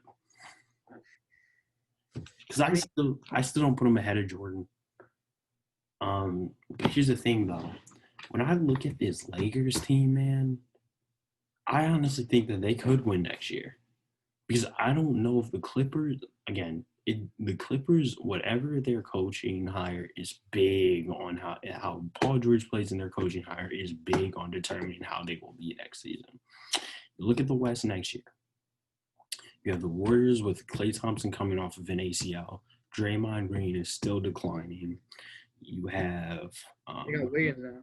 Because I still don't put him ahead of Jordan. Here's the thing though. When I look at this Lakers team, man, I honestly think that they could win next year. Because I don't know if the Clippers, again, the Clippers, whatever their coaching hire is big on how Paul George plays in their coaching hire is big on determining how they will be next season. Look at the West next year. You have the Warriors with Klay Thompson coming off of an ACL. Draymond Green is still declining. You have you got Wiggins now.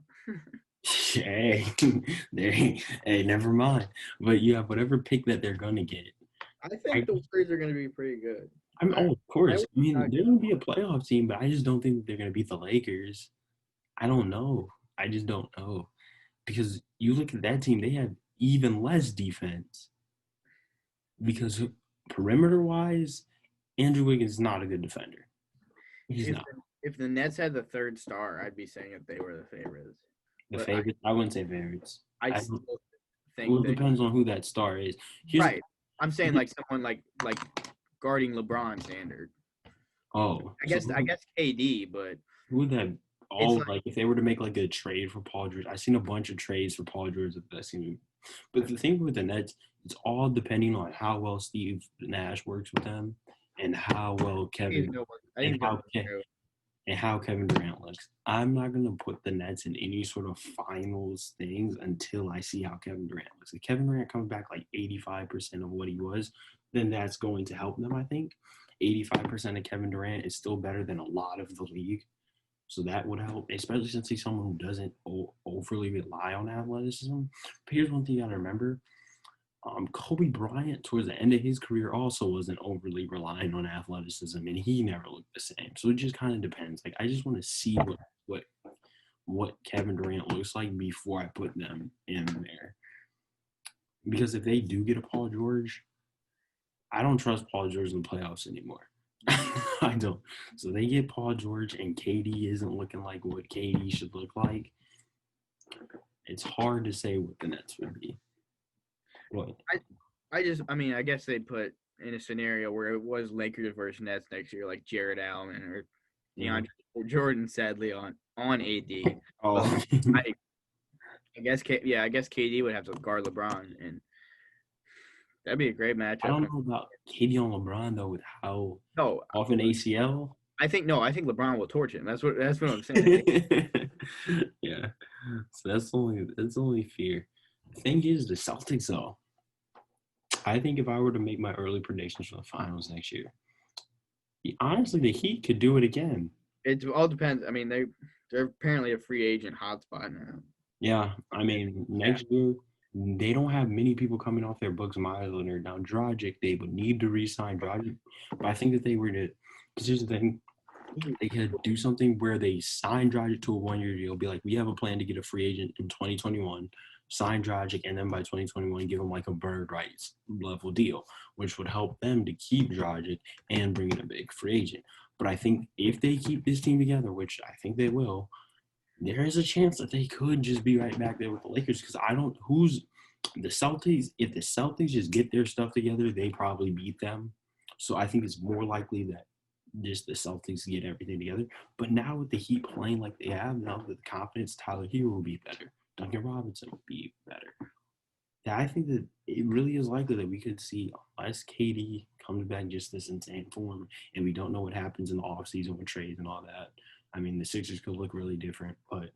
hey, never mind. But you have whatever pick that they're gonna get. I think the Warriors are gonna be pretty good. I mean, of course. I mean, they're gonna be a playoff team, but I just don't think they're gonna beat the Lakers. I don't know. I just don't know. Because you look at that team, they have even less defense. Because perimeter-wise, Andrew Wiggins is not a good defender. He's not. If the Nets had the third star, I'd be saying that they were the favorites. Favorites? I wouldn't say favorites. I still think it depends on who that star is. Right. I'm saying like someone like guarding LeBron standard. Oh. I guess KD, but who would that like if they were to make like a trade for Paul George? I've seen a bunch of trades for Paul George that seem. But the thing with the Nets, it's all depending on how well Steve Nash works with them and how well Kevin and how Kevin Durant looks. I'm not going to put the Nets in any sort of finals things until I see how Kevin Durant looks. If Kevin Durant comes back like 85% of what he was, then that's going to help them, I think. 85% of Kevin Durant is still better than a lot of the league. So that would help, especially since he's someone who doesn't overly rely on athleticism. But here's one thing you got to remember. Kobe Bryant, towards the end of his career, also wasn't overly relying on athleticism, and he never looked the same. So it just kind of depends. Like, I just want to see what Kevin Durant looks like before I put them in there. Because if they do get a Paul George, I don't trust Paul George in the playoffs anymore. I don't. So they get Paul George, and KD isn't looking like what KD should look like. It's hard to say what the Nets would be. What? I guess they'd put in a scenario where it was Lakers versus Nets next year, like Jared Allen or DeAndre Jordan, sadly on AD. Oh, I guess KD would have to guard LeBron, and that'd be a great matchup. I don't know about KD on LeBron though, with how off an ACL. I think LeBron will torch him. That's what I'm saying. Yeah, so that's only fear. The thing is, the Celtics, though, I think if I were to make my early predictions for the finals next year, honestly, the Heat could do it again. It all depends. I mean, they're apparently a free agent hotspot now. Yeah, I mean, next year, they don't have many people coming off their books. Miles Leonard. Now, Dragic, they would need to re-sign Dragic, but I think that they were to, because here's the thing, they could do something where they sign Dragic to a one-year deal, be like, we have a plan to get a free agent in 2021, sign Dragic, and then by 2021, give him like a bird rights level deal, which would help them to keep Dragic and bring in a big free agent. But I think if they keep this team together, which I think they will, there is a chance that they could just be right back there with the Lakers because I don't who's the Celtics. If the Celtics just get their stuff together, they probably beat them. So I think it's more likely that just the Celtics get everything together. But now with the Heat playing like they have, now with the confidence, Tyler Hero will be better. Duncan Robinson will be better. Yeah, I think that it really is likely that we could see, unless KD comes back just this insane form, and we don't know what happens in the offseason with trades and all that. I mean, the Sixers could look really different, but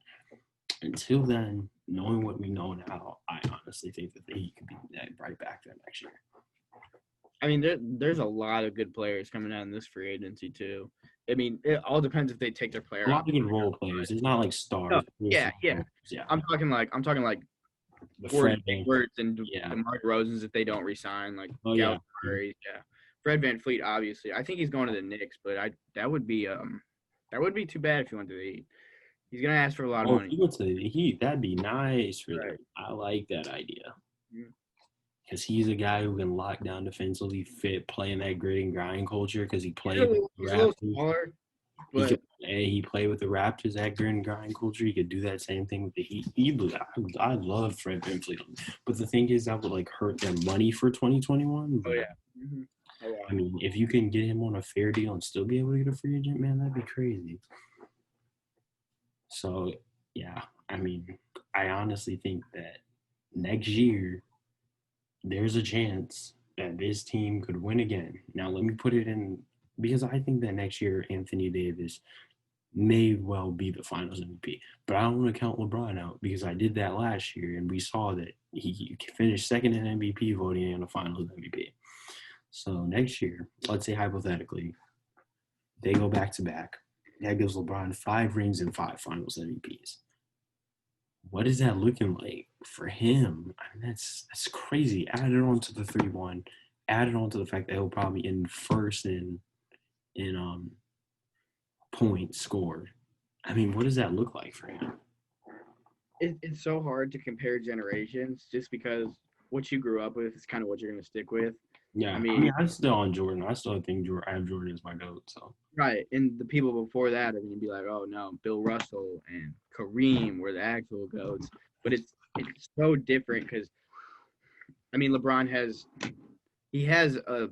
until then, knowing what we know now, I honestly think that the Heat could be right back there next year. I mean, there's a lot of good players coming out in this free agency too. I mean, it all depends if they take their player A lot out. of good role players. It's not like stars. No, yeah. Yeah. I'm talking like The Fred Fred Words and yeah. DeMar DeRozan's if they don't resign, like Yeah. Murray, yeah. Fred VanVleet, obviously. I think he's going to the Knicks, but that would be too bad if he went to the Heat. He's gonna ask for a lot of money. If he went to the Heat, that'd be nice for Right. them. I like that idea. Mhm. Because he's a guy who can lock down defensively, fit, play in that grit and grind culture. Because he played with the He's a little Raptors. smaller, but He played with the Raptors, that grit and grind culture. He could do that same thing with the Heat. I love Fred VanVleet, but the thing is that would like hurt their money for 2021. oh yeah. Mm-hmm. I mean, if you can get him on a fair deal and still be able to get a free agent, man, that'd be crazy. So yeah, I mean, I honestly think that next year there's a chance that this team could win again. Now, let me put it in because I think that next year Anthony Davis may well be the finals MVP. But I don't want to count LeBron out because I did that last year and we saw that he finished second in MVP voting and the finals MVP. So next year, let's say hypothetically, they go back to back. That gives LeBron 5 rings and 5 finals MVPs. What is that looking like for him? I mean, that's crazy. Added on to the 3-1, added on to the fact that he'll probably end first in points scored. I mean, what does that look like for him? It's so hard to compare generations just because what you grew up with is kind of what you're going to stick with. Yeah, I mean, I'm still on Jordan. I still think I have Jordan as my GOAT. So right, and the people before that are going to be like, oh no, Bill Russell and Kareem were the actual GOATs. But it's so different because, I mean, LeBron has a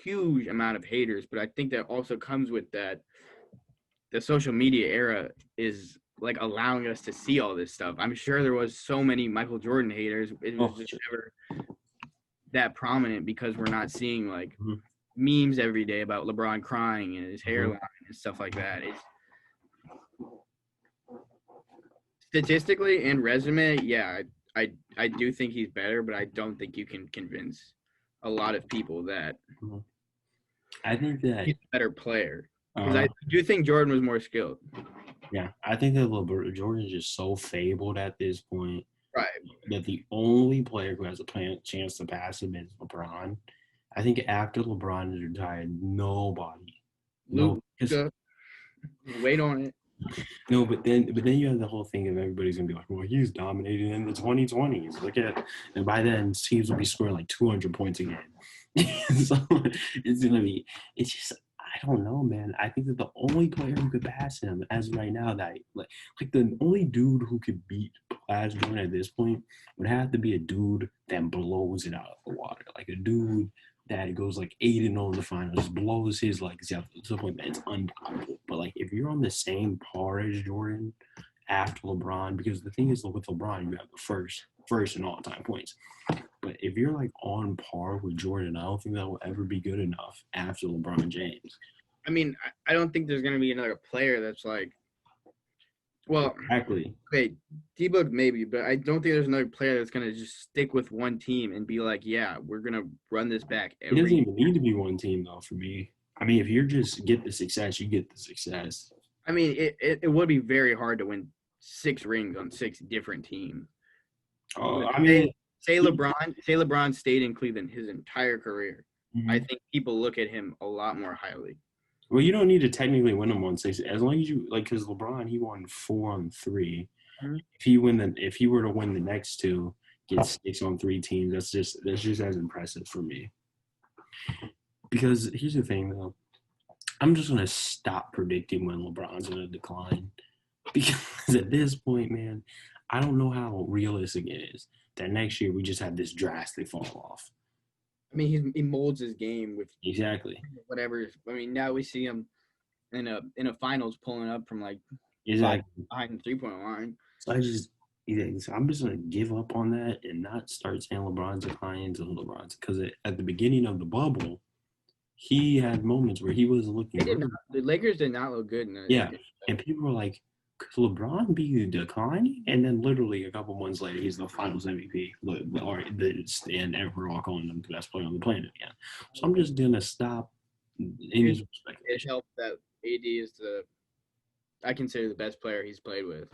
huge amount of haters, but I think that also comes with that the social media era is like allowing us to see all this stuff. I'm sure there was so many Michael Jordan haters. It was just never that prominent because we're not seeing like memes every day about LeBron crying and his hairline and stuff like that. It's statistically and resume, yeah, I do think he's better, but I don't think you can convince a lot of people that I think that he's a better player. Because I do think Jordan was more skilled. Yeah, I think that Jordan's just so fabled at this point. Right. That the only player who has a chance to pass him is LeBron. I think after LeBron is retired, nobody. Luka, wait on it. No, but then you have the whole thing of everybody's gonna be like, well, he's dominating in the 2020s. Look at, and by then teams will be scoring like 200 points a game. So it's gonna be. It's just. I don't know, man. I think that the only player who could pass him as of right now, that like the only dude who could beat Plasma Jordan at this point would have to be a dude that blows it out of the water, like a dude that goes like 8-0 in the finals, just blows his legs out to the point that it's unpopular. But like if you're on the same par as Jordan after LeBron, because the thing is with LeBron, you have the first in all-time points. But if you're like on par with Jordan, I don't think that will ever be good enough after LeBron James. I mean, I don't think there's going to be another player that's like Well, Exactly. okay, Debo maybe, but I don't think there's another player that's gonna just stick with one team and be like, yeah, we're gonna run this back It doesn't every. even need to be one team though for me. I mean, if you're just get the success, you get the success. I mean, it would be very hard to win 6 rings on 6 different teams. I Say, mean, say LeBron stayed in Cleveland his entire career. I mhm. think people look at him a lot more highly. Well, you don't need to technically win them on six as long as you like. Because LeBron, he won 4 on 3. Mhm. If he were to win the next two, get 6 on 3 teams, that's just as impressive for me. Because here's the thing though, I'm just gonna stop predicting when LeBron's gonna decline. Because at this point, man, I don't know how realistic it is that next year we just have this drastic fall off. I mean, he molds his game with Exactly. whatever. I mean, now we see him in a finals pulling up from like 5 Exactly. behind the 3 point line. So so I'm just gonna give up on that and not start saying LeBron's declining to LeBron's because at the beginning of the bubble, he had moments where he was looking They did great. not. The Lakers did not look good Yeah, and people were like, "Could LeBron be declining?" And then literally a couple months later, he's the Finals MVP, and we're all calling him the best player on the planet again. So I'm just gonna stop any it speculation. helped that AD is I consider the best player he's played with.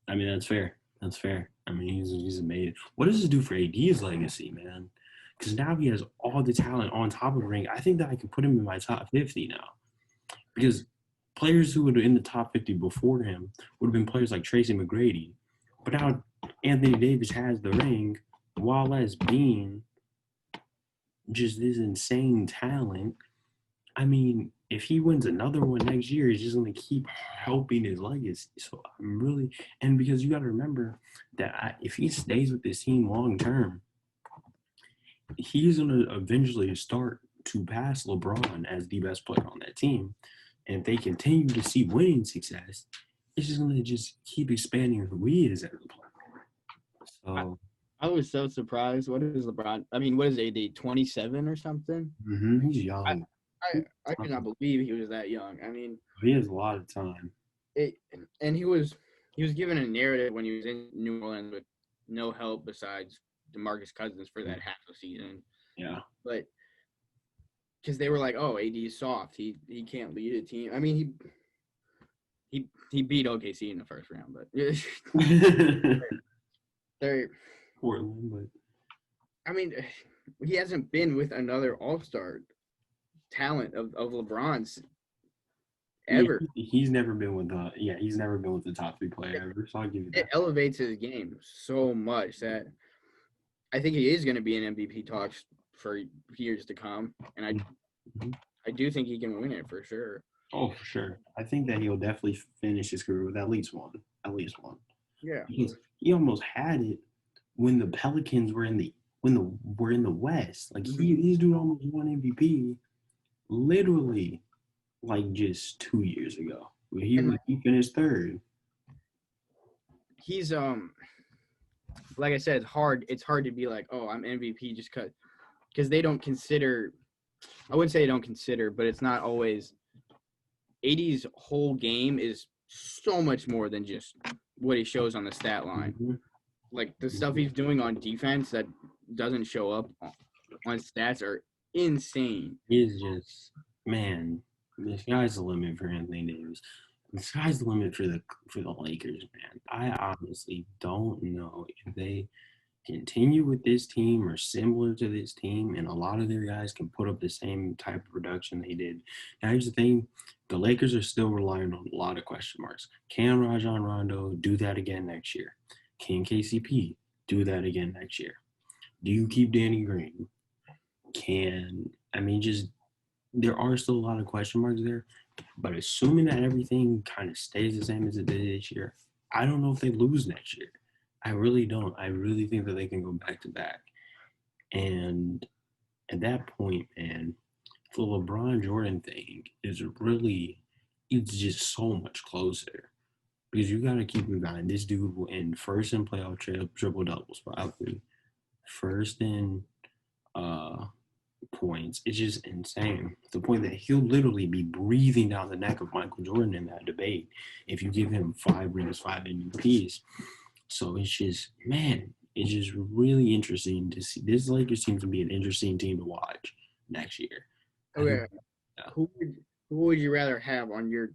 I mean, that's fair. That's fair. I mean, he's amazing. What does this do for AD's legacy, man? Because now he has all the talent on top of the ring. I think that I can put him in my top 50 now. Because players who were in the top 50 before him would have been players like Tracy McGrady. But now Anthony Davis has the ring, Wallace Bean, just this insane talent. I mean, if he wins another one next year, he's just going to keep helping his legacy. So I'm really, and because you got to remember that if he stays with this team long term, he's going to eventually start to pass LeBron as the best player on that team. And if they continue to see winning success, it's just going to just keep expanding who he is as a player. I, So I was so surprised. What is LeBron? I mean, what is AD? 27 or something? he's I, young. I could not believe he was that young. I mean, He has a lot of time. it, and he was given a narrative when he was in New Orleans with no help besides DeMarcus Cousins for that half of season. Yeah. But because they were like, "Oh, AD is soft. He can't lead a team." I mean, he beat OKC in the first round, but they're. Portland, but I mean, he hasn't been with another All Star talent of LeBron's yeah, ever. he's never been with he's never been with the top 3 player ever. So I'll give you It that. elevates his game so much that I think he is going to be in MVP talks for years to come, and Mhm. I do think he can win it for sure. Oh, for sure. I think that he'll definitely finish his career with at least one. At least one. Yeah, Because he almost had it when the Pelicans were in the West. Like this dude almost won MVP literally like just 2 years ago. and He finished third. he's like I said, it's hard to be like, oh, I'm MVP just because they don't consider. I wouldn't say they don't consider, but it's not always. AD's whole game is so much more than just what he shows on the stat line. Mm-hmm. Like the stuff he's doing on defense that doesn't show up on stats are insane. He's just man. The sky's the limit for Anthony Davis. The sky's the limit for the Lakers, man. I honestly don't know if they continue with this team or similar to this team, and a lot of their guys can put up the same type of production they did. Now, here's the thing: the Lakers are still relying on a lot of question marks. Can Rajon Rondo do that again next year? Can KCP do that again next year? Do you keep Danny Green? Just there are still a lot of question marks there, but assuming that everything kind of stays the same as it did this year, I don't know if they lose next year. I really don't. I really think that they can go back to back. And at that point, man, the LeBron Jordan thing is really, it's just so much closer. Because you got to keep in mind, this dude will end first in playoff triple doubles, probably. First in points. It's just insane. To the point that he'll literally be breathing down the neck of Michael Jordan in that debate if you give him 5 rings, 5 MVPs. So it's just, man, it's just really interesting to see. This Lakers seems to be an interesting team to watch next year. Okay. Yeah. Who would you rather have on your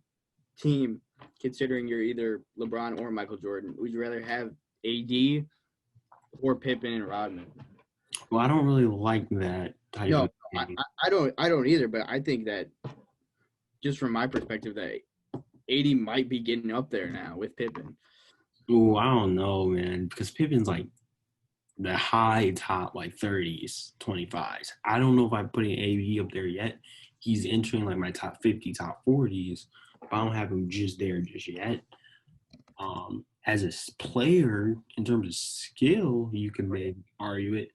team, considering you're either LeBron or Michael Jordan? Would you rather have AD or Pippen and Rodman? Well, I don't really like that type No, of thing. I don't either. But I think that just from my perspective, that AD might be getting up there now with Pippen. Oh, I don't know, man, because Pippen's like the high top, like 30s, 25s. I don't know if I'm putting AD up there yet. He's entering like my top 50, top 40s. But I don't have him just there just yet. As a player, in terms of skill, you can maybe argue it.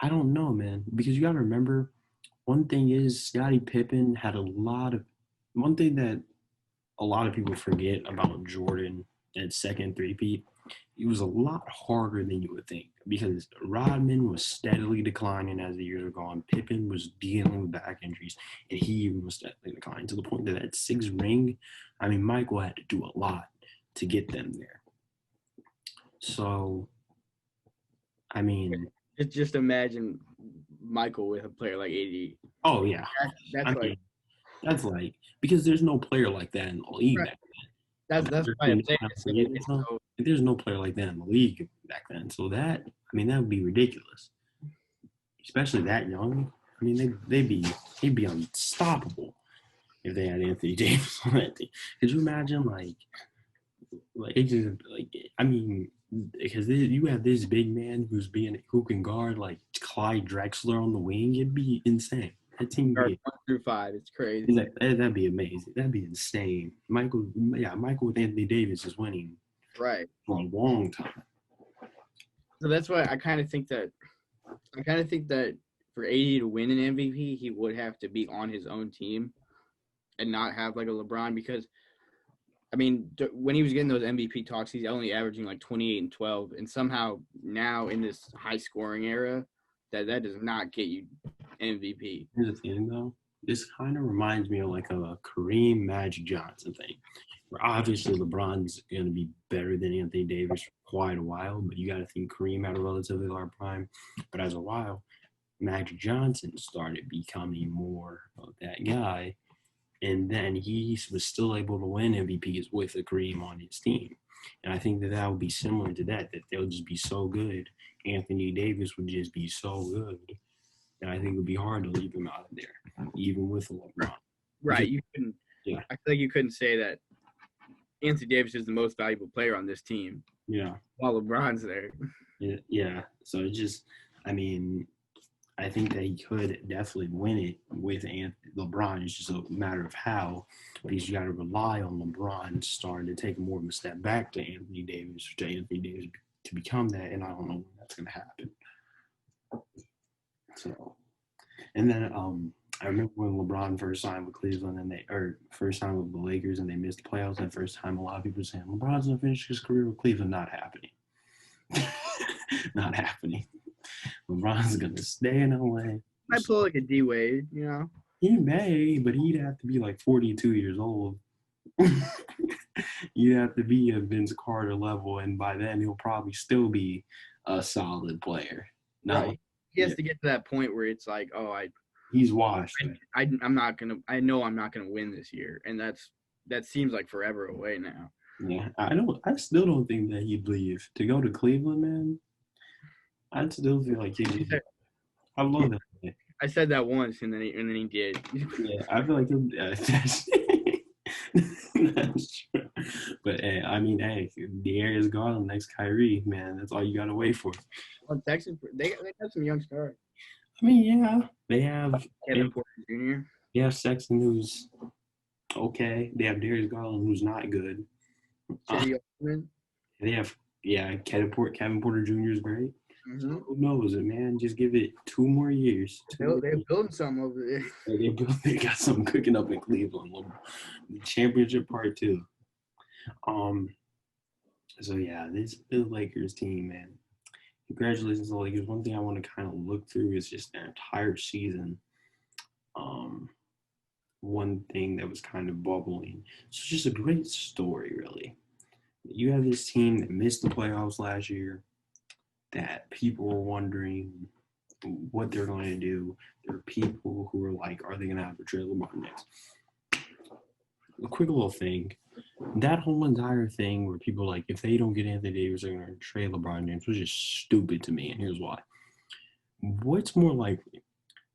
I don't know, man, because you got to remember, one thing is Scottie Pippen had one thing that a lot of people forget about Jordan at second three-peat. It was a lot harder than you would think because Rodman was steadily declining as the years were gone. Pippen was dealing with back injuries, and he even was steadily declining to the point that at 6th ring, I mean, Michael had to do a lot to get them there. So, I mean, Just imagine Michael with a player like AD. oh yeah, that's like because there's no player like that in the league back then. That's why I'm saying it's so, There's no player like that in the league back then. So that would be ridiculous, especially that young. I mean, they'd be unstoppable if they had Anthony Davis on that team. Could you imagine it just I mean, because you have this big man who can guard like Clyde Drexler on the wing, it'd be insane. That team would be 1 through 5. It's crazy. that'd be amazing. That'd be insane. Michael with Anthony Davis is winning Right. for a long time. So that's why I kind of think that for AD to win an MVP, he would have to be on his own team and not have like a LeBron because, I mean, when he was getting those MVP talks, he's only averaging like 28 and 12. And somehow now in this high scoring era, that does not get you MVP. Here's the thing, though. This kind of reminds me of like a Kareem Magic Johnson thing. Where obviously LeBron's going to be better than Anthony Davis for quite a while, but you got to think Kareem had a relatively large prime. But as a while, Magic Johnson started becoming more of that guy. And then he was still able to win MVPs with a Kareem on his team. And I think that would be similar to that they'll just be so good. Anthony Davis would just be so good. And I think it would be hard to leave him out of there, even with LeBron. Right. You couldn't. Yeah. I feel like you couldn't say that Anthony Davis is the most valuable player on this team. Yeah. While LeBron's there. Yeah. So it just, I mean, I think that he could definitely win it with LeBron. It's just a matter of how, because you got to rely on LeBron starting to take more of a step back to Anthony Davis to become that, and I don't know when that's going to happen. So, and then I remember when LeBron first signed with Cleveland first signed with the Lakers and they missed the playoffs. That first time, a lot of people were saying LeBron's going to finish his career with Cleveland. Not happening. Not happening. LeBron's going to stay in LA. Might pull like a D-Wade, you know? He may, but he'd have to be like 42 years old. You'd have to be a Vince Carter level, and by then he'll probably still be a solid player. Right. He has to get to that point where it's like, he's washed. I know I'm not gonna win this year, and that seems like forever away now. Yeah, I still don't think that he'd leave to go to Cleveland, man. I still feel like I love that. I said that once, and then he did. Yeah, I feel like that's true. But Darius Garland next Kyrie, man, that's all you gotta wait for. Well, Texas, they have some young stars. I mean, yeah, they have Kevin Porter Jr. They have Sexton, who's okay. They have Darius Garland, who's not good. They have Kevin Porter Jr. is great. Mm-hmm. Who knows it, man? Just give it 2 more years. They're building something over there. They got something cooking up in Cleveland. The championship part 2. So yeah, this Lakers team, man, congratulations to the Lakers. One thing I want to kind of look through is just their entire season. Um, One thing that was kind of bubbling. So just a great story, really. You have this team that missed the playoffs last year, that people were wondering what they're going to do. There are people who are like, are they going to have to trade LeBron next? A quick little thing. That whole entire thing where people are like, if they don't get Anthony Davis, they're going to trade LeBron James was just stupid to me, and here's why. What's more likely?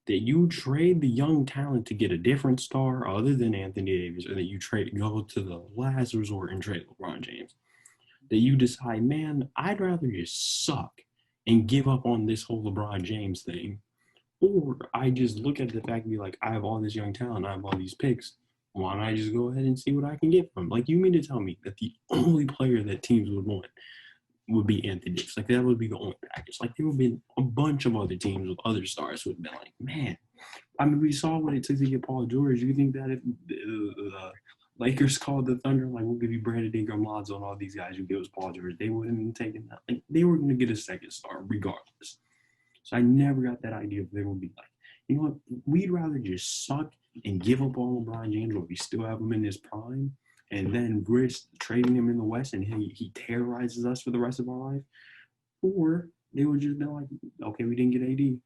That you trade the young talent to get a different star other than Anthony Davis, or that you go to the last resort and trade LeBron James? That you decide, man, I'd rather just suck and give up on this whole LeBron James thing, or I just look at the fact and be like, I have all this young talent, I have all these picks. Why don't I just go ahead and see what I can get from him? Like, you mean to tell me that the only player that teams would want would be Anthony Davis? Like, that would be the only package. Like, there would be a bunch of other teams with other stars who would be like, man, I mean, we saw what it took to get Paul George. You think that if the Lakers called the Thunder, like, we'll give you Brandon Ingram, Lonzo, and all these guys who give us Paul George, they wouldn't have taken that. Like, they were going to get a second star regardless. So I never got that idea if they would be like, you know what, we'd rather just suck and give up on LeBron James while we still have him in his prime, and then risk trading him in the West and he terrorizes us for the rest of our life. Or they would just be like, okay, we didn't get AD.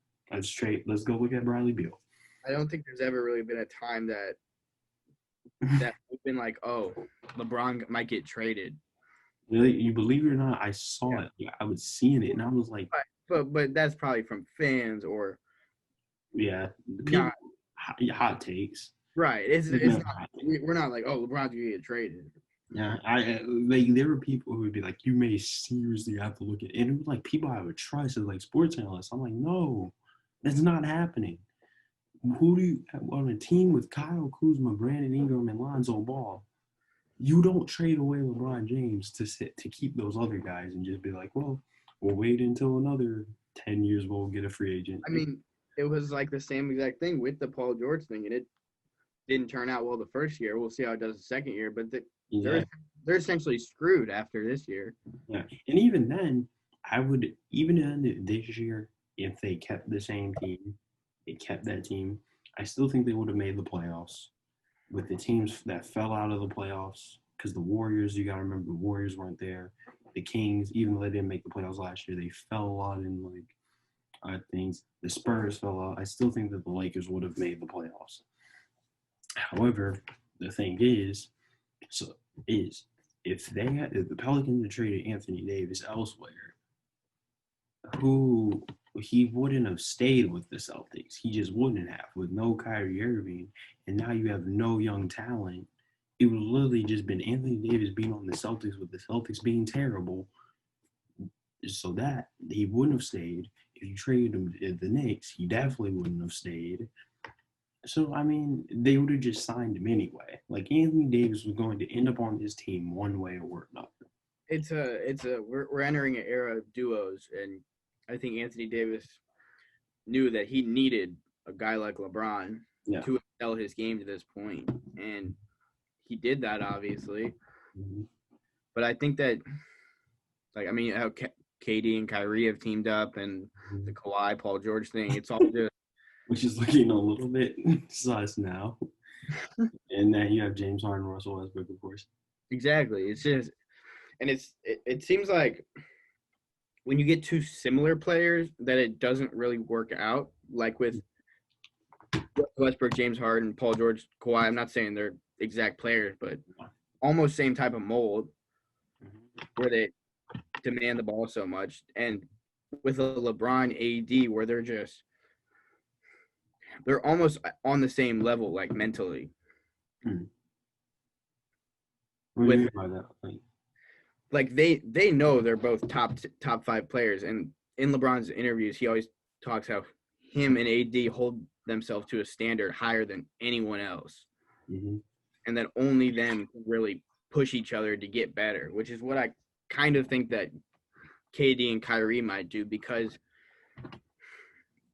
Let's go look at Bradley Beal. I don't think there's ever really been a time that we've been like, oh, LeBron might get traded. Really, you believe it or not, I saw Yeah. it. Like, I was seeing it, and I was like, But that's probably from fans or yeah, people, not. hot takes. Right. It's Never not. We're not like, oh, LeBron's gonna get traded. Yeah, I like there were people who would be like, you may seriously have to look at, and it was like people I would trust as like sports analysts. I'm like, no, that's not happening. Who do you on a team with Kyle Kuzma, Brandon Ingram, and Lonzo Ball? You don't trade away LeBron James to keep those other guys and just be like, well, we'll wait until another 10 years we'll get a free agent. I mean, it was like the same exact thing with the Paul George thing, and it didn't turn out well the first year. We'll see how it does the second year, but they're essentially screwed after this year. Yeah, and even then, I would even in this year if they kept the same team, they kept that team. I still think they would have made the playoffs with the teams that fell out of the playoffs. Because the Warriors, you got to remember, the Warriors weren't there. The Kings, even though they didn't make the playoffs last year, they fell a lot in like things. The Spurs fell out. I still think that the Lakers would have made the playoffs. However, the thing is, if the Pelicans had traded Anthony Davis elsewhere, who he wouldn't have stayed with the Celtics. He just wouldn't have with no Kyrie Irving, and now you have no young talent. It would literally just been Anthony Davis being on the Celtics with the Celtics being terrible. So that he wouldn't have stayed. If you traded him to the Knicks, he definitely wouldn't have stayed. So, I mean, they would have just signed him anyway. Like, Anthony Davis was going to end up on this team one way or another. We're entering an era of duos, and I think Anthony Davis knew that he needed a guy like LeBron to excel his game to this point, and he did that obviously. Mm-hmm. But I think that, like, I mean, how KD and Kyrie have teamed up, and the Kawhi Paul George thing, it's all just which is looking a little bit sus now. And then you have James Harden, Russell Westbrook, of course. Exactly. It's just, and it seems like when you get two similar players that it doesn't really work out. Like with Westbrook, James Harden, Paul George, Kawhi. I'm not saying they're exact players, but almost same type of mold where they demand the ball so much. And with a LeBron AD where they're almost on the same level, like mentally. What do you mean by that? Like they know they're both top five players, and in LeBron's interviews, he always talks how him and AD hold themselves to a standard higher than anyone else, and that only them can really push each other to get better, which is what I kind of think that KD and Kyrie might do, because,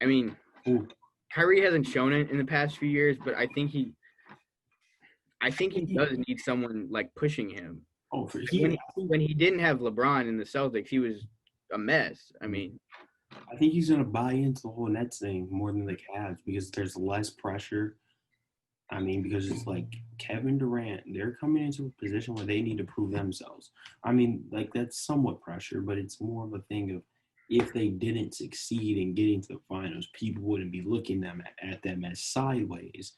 I mean, Kyrie hasn't shown it in the past few years, but I think he does need someone like pushing him. Oh, when he didn't have LeBron in the Celtics, he was a mess. I mean, I think he's going to buy into the whole Nets thing more than the Cavs because there's less pressure. I mean, because it's like Kevin Durant, they're coming into a position where they need to prove themselves. I mean, like that's somewhat pressure, but it's more of a thing of if they didn't succeed in getting to the finals, people wouldn't be looking at them as sideways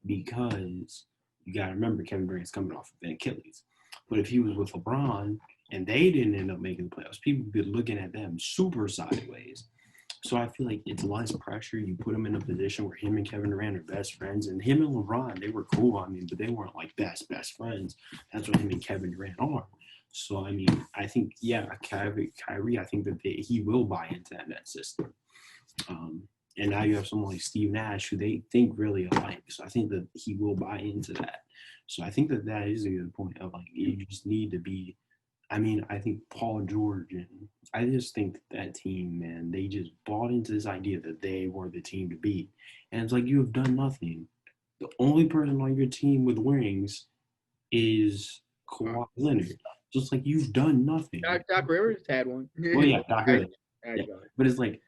because you got to remember Kevin Durant's coming off of an Achilles. But if he was with LeBron and they didn't end up making the playoffs, people would be looking at them super sideways. So I feel like it's less pressure. You put him in a position where him and Kevin Durant are best friends, and him and LeBron, they were cool. I mean, but they weren't like best friends. That's what him and Kevin Durant are. So I mean, I think Kyrie, I think that he will buy into that system. And now you have someone like Steve Nash who they think really alike. So I think that he will buy into that. So I think that that is a good point of like you just need to be. I mean, I think Paul George and I just think that team, man, they just bought into this idea that they were the team to beat. And it's like you have done nothing. The only person on your team with rings is Kawhi Leonard. Just like you've done nothing. Doc Rivers had one. Well, yeah, Doc Rivers. Right, Yeah. But it's like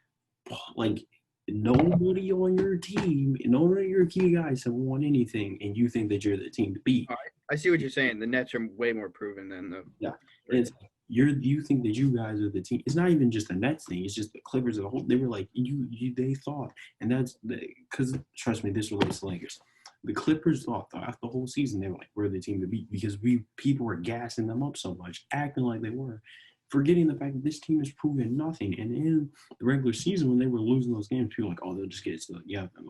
nobody on your team, none of your key guys have won anything, and you think that you're the team to beat. I see what you're saying. The Nets are way more proven than the. Yeah, it's you think that you guys are the team. It's not even just the Nets thing. It's just the Clippers as a whole. They were like they thought, and that's because trust me, this relates to Lakers. The Clippers thought throughout the whole season they were like we're the team to beat because people were gassing them up so much, acting like they were, forgetting the fact that this team has proven nothing. And in the regular season, when they were losing those games, people were like, oh, they'll just get it to the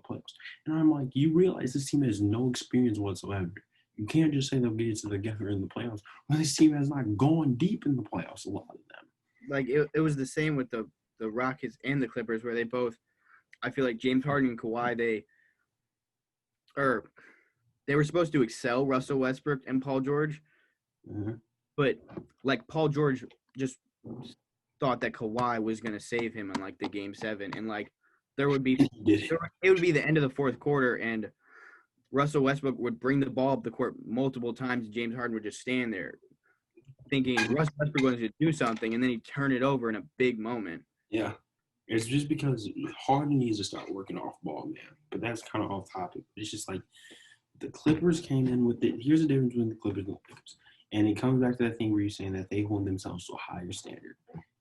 playoffs. And I'm like, you realize this team has no experience whatsoever. You can't just say they'll get it together in the playoffs when this team has not gone deep in the playoffs, a lot of them. Like, it was the same with the Rockets and the Clippers where they both – I feel like James Harden and Kawhi, they were supposed to excel Russell Westbrook and Paul George. Mm-hmm. But, like, Paul George just thought that Kawhi was going to save him in, like, the Game 7. And, like, it would be the end of the fourth quarter, and Russell Westbrook would bring the ball up the court multiple times. James Harden would just stand there thinking Russell Westbrook was going to do something, and then he'd turn it over in a big moment. Yeah. It's just because Harden needs to start working off ball, man. But that's kind of off topic. It's just like the Clippers came in with it. Here's the difference between the Clippers and the Lakers. And it comes back to that thing where you're saying that they hold themselves to a higher standard.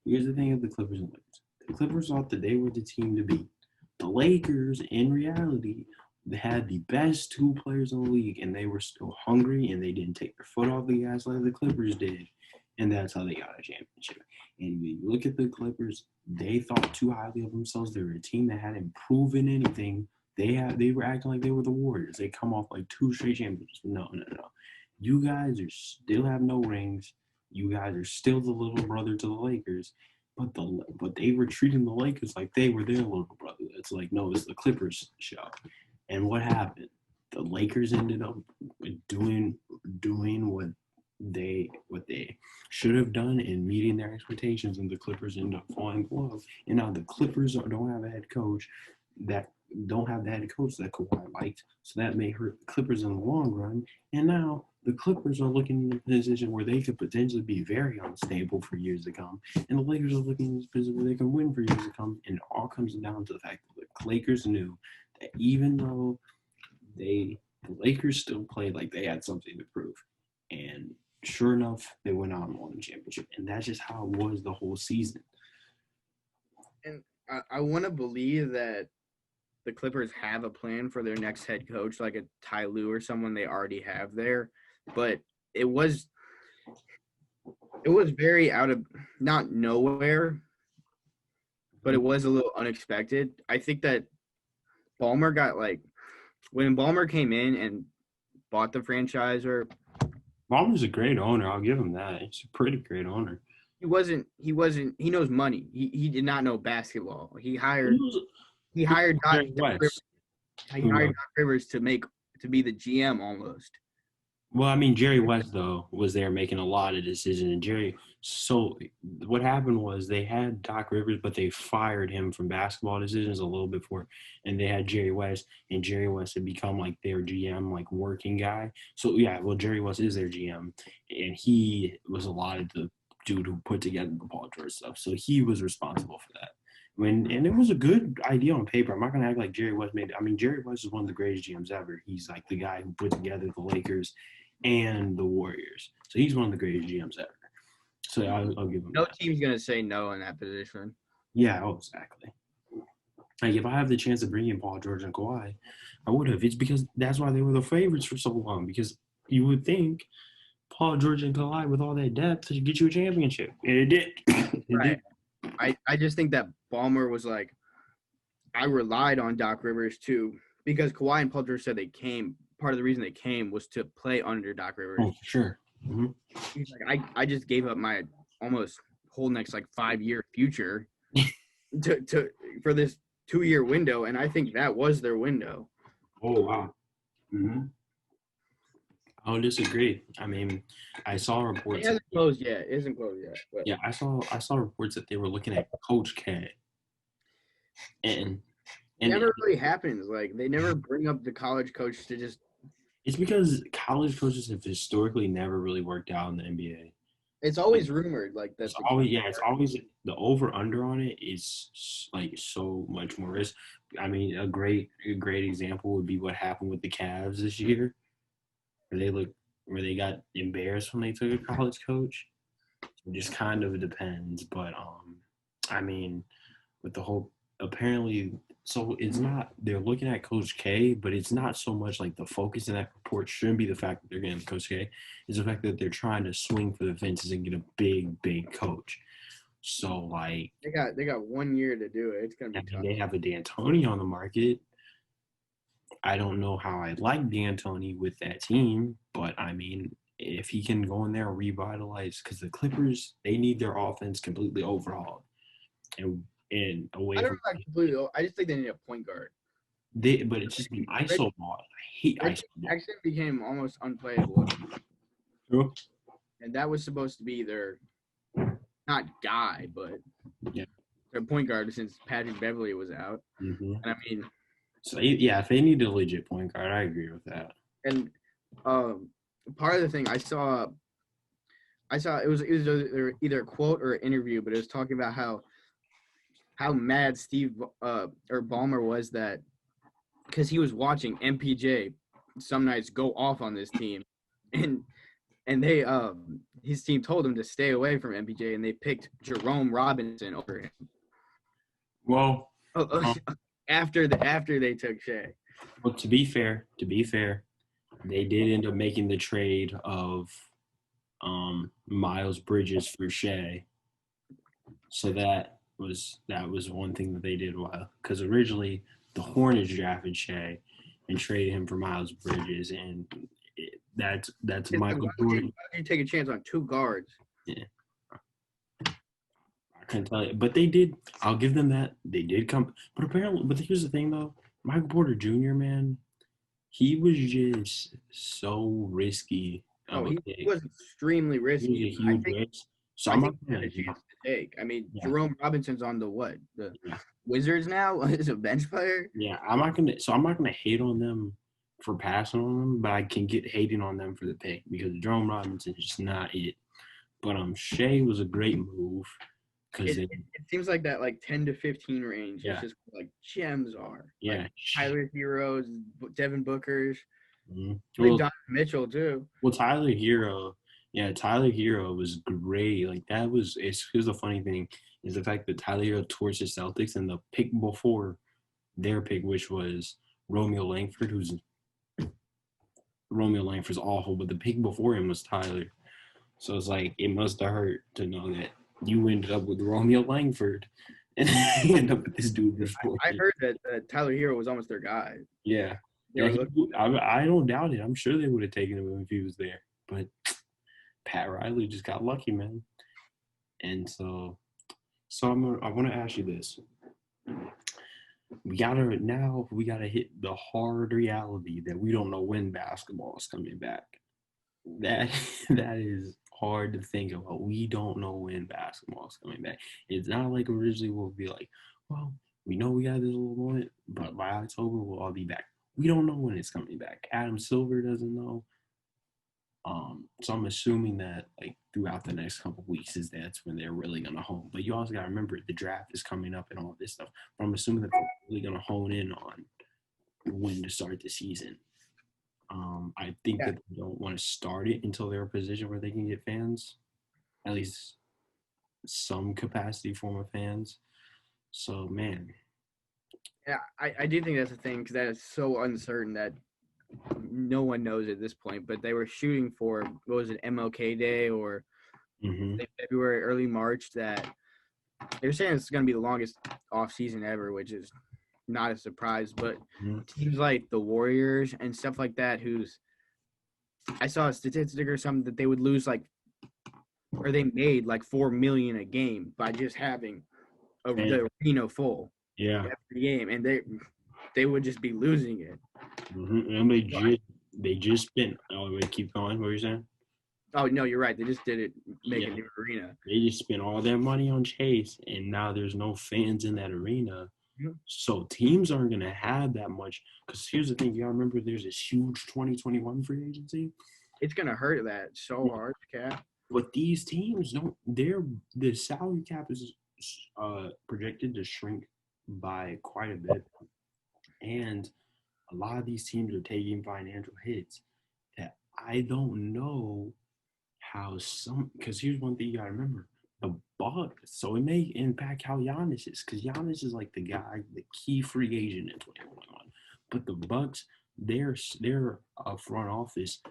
Here's the thing of the Clippers and Lakers. The Clippers thought that they were the team to beat. The Lakers, in reality, they had the best two players in the league, and they were still hungry, and they didn't take their foot off the gas like the Clippers did. And that's how they got a championship. And when you look at the Clippers, they thought too highly of themselves. They were a team that hadn't proven anything. They were acting like they were the Warriors. They come off like 2 straight championships. No. You guys are still have no rings. You guys are still the little brother to the Lakers. But they were treating the Lakers like they were their little brother. It's like, no, it's the Clippers show. And what happened? The Lakers ended up doing what they should have done and meeting their expectations, and the Clippers end up falling below. And now the Clippers don't have a head coach that Kawhi liked, so that may hurt the Clippers in the long run. And now the Clippers are looking in a position where they could potentially be very unstable for years to come, and the Lakers are looking in this position where they can win for years to come. And it all comes down to the fact that the Lakers knew that even though the Lakers still played like they had something to prove, and sure enough, they went on and won the championship, and that's just how it was the whole season. And I want to believe that the Clippers have a plan for their next head coach, like a Ty Lue or someone they already have there. But it was very out of not nowhere, but it was a little unexpected. I think that Ballmer got when Ballmer came in and bought the franchise, or Ballmer's a great owner. I'll give him that. He's a pretty great owner. He knows money. He did not know basketball. He hired Doc Rivers to be the GM almost. Well, I mean, Jerry West, though, was there making a lot of decisions. And so what happened was they had Doc Rivers, but they fired him from basketball decisions a little bit before. And they had Jerry West, and Jerry West had become like their GM, like working guy. So, yeah, well, Jerry West is their GM, and he was a lot of the dude who put together the Paul George stuff. So he was responsible for that. And it was a good idea on paper. I'm not gonna act like Jerry West made it. I mean, Jerry West is one of the greatest GMs ever. He's like the guy who put together the Lakers and the Warriors. So he's one of the greatest GMs ever. So I'll give him No that. team's gonna say no in that position. Yeah, exactly. Like if I have the chance to bring in Paul George and Kawhi, I would have. It's because that's why they were the favorites for so long. Because you would think Paul George and Kawhi with all that depth should get you a championship, and it did. It did. I just think that Ballmer was like, I relied on Doc Rivers too because Kawhi and Paul George said they came. Part of the reason they came was to play under Doc Rivers. Oh, for sure. Mm-hmm. He's like, I just gave up my almost whole next like 5-year future to for this 2-year window, and I think that was their window. Oh wow. Mm-hmm. I don't disagree. I mean, I saw reports. It hasn't closed yet. It isn't closed yet. But. Yeah, I saw reports that they were looking at Coach K. And it never really happens. Like they never bring up the college coach to just. It's because college coaches have historically never really worked out in the NBA. It's always rumored like that. It's always the over under on it is like so much more risk. I mean, a great example would be what happened with the Cavs this year, where they got embarrassed when they took a college coach. It just kind of depends, but I mean, with the whole apparently. So it's not – they're looking at Coach K, but it's not so much like the focus in that report shouldn't be the fact that they're getting Coach K. It's the fact that they're trying to swing for the fences and get a big coach. So, like – They got 1 year to do it. It's going to be tough. They have a D'Antoni on the market. I don't know how I like D'Antoni with that team, but, I mean, if he can go in there and revitalize – because the Clippers, they need their offense completely overhauled. And away I don't from know about completely. I just think they need a point guard. But it's just an ISO ball. I hate ISO ball. Jackson became almost unplayable. True. And that was supposed to be their not guy, but yeah, their point guard since Patrick Beverly was out. Mm-hmm. And I mean, so if they need a legit point guard, I agree with that. And part of the thing I saw it was either a quote or an interview, but it was talking about how mad Steve or Ballmer was that because he was watching MPJ some nights go off on this team, and they his team told him to stay away from MPJ, and they picked Jerome Robinson over him. Well, after they took Shea. Well, to be fair, they did end up making the trade of Miles Bridges for Shea, so that was one thing that they did well, because originally the Hornets drafted Shea and traded him for Miles Bridges, and that's Michael Jordan. Why did you take a chance on two guards? Yeah, I couldn't tell you, but they did. I'll give them that. They did come, but here's the thing though, Michael Porter Jr., man, he was just so risky. He was extremely risky. He was a huge risk. So I'm not going to take. I mean, Jerome Robinson's on the Wizards now? Is a bench player? Yeah, I'm not gonna hate on them for passing on them, but I can get hating on them for the pick because Jerome Robinson is just not it. But Shea was a great move because it seems like that 10 to 15 range. Yeah. It's just like gems are. Yeah, Tyler Heroes, Devin Booker's, Donovan Mitchell too. Well, Tyler Hero was great. Like here's the funny thing is the fact that Tyler Hero torched the Celtics, and the pick before their pick, which was Romeo Langford's awful, but the pick before him was Tyler. So it's like it must have hurt to know that you ended up with Romeo Langford and you end up with this dude before. I heard that Tyler Hero was almost their guy. Yeah. I don't doubt it. I'm sure they would have taken him if he was there. But Pat Riley just got lucky, man. And so I want to ask you this. We gotta hit the hard reality that we don't know when basketball is coming back. That is hard to think about. We don't know when basketball is coming back. It's not like originally we'll be like, well, we know we got this little moment, but by October we'll all be back. We don't know when it's coming back. Adam Silver doesn't know. So I'm assuming that like throughout the next couple of weeks that's when they're really gonna hone. But you also gotta remember the draft is coming up and all this stuff. But I'm assuming that they're really gonna hone in on when to start the season. I think Yeah, that they don't want to start it until they're in a position where they can get fans, at least some capacity form of fans. So man, yeah, I do think that's the thing because that is so uncertain that no one knows at this point. But they were shooting for what was it, MLK Day or mm-hmm. late February, early March. That they're saying it's going to be the longest off season ever, which is not a surprise. But Mm-hmm. teams like the Warriors and stuff like that, I saw a statistic or something that they would lose or they made like $4 million a game by just having the arena full Yeah, every game, and they would just be losing it. mm-hmm. And they just spent. Oh, wait, keep going. What were you saying? Oh no, you're right. They just did it, make a Yeah, new arena. they just spent all that money on Chase, and now there's no fans in that arena. Mhm. So teams aren't gonna have that much. Because here's the thing, you gotta remember, there's this huge 2021 free agency. It's gonna hurt that so hard, Cap. But these teams don't. The salary cap is projected to shrink by quite a bit, and a lot of these teams are taking financial hits that I don't know how some. Because here's one thing you gotta remember: the Bucks. So it may impact how Giannis is, because Giannis is like the guy, the key free agent in 2021. But the Bucks, their front office,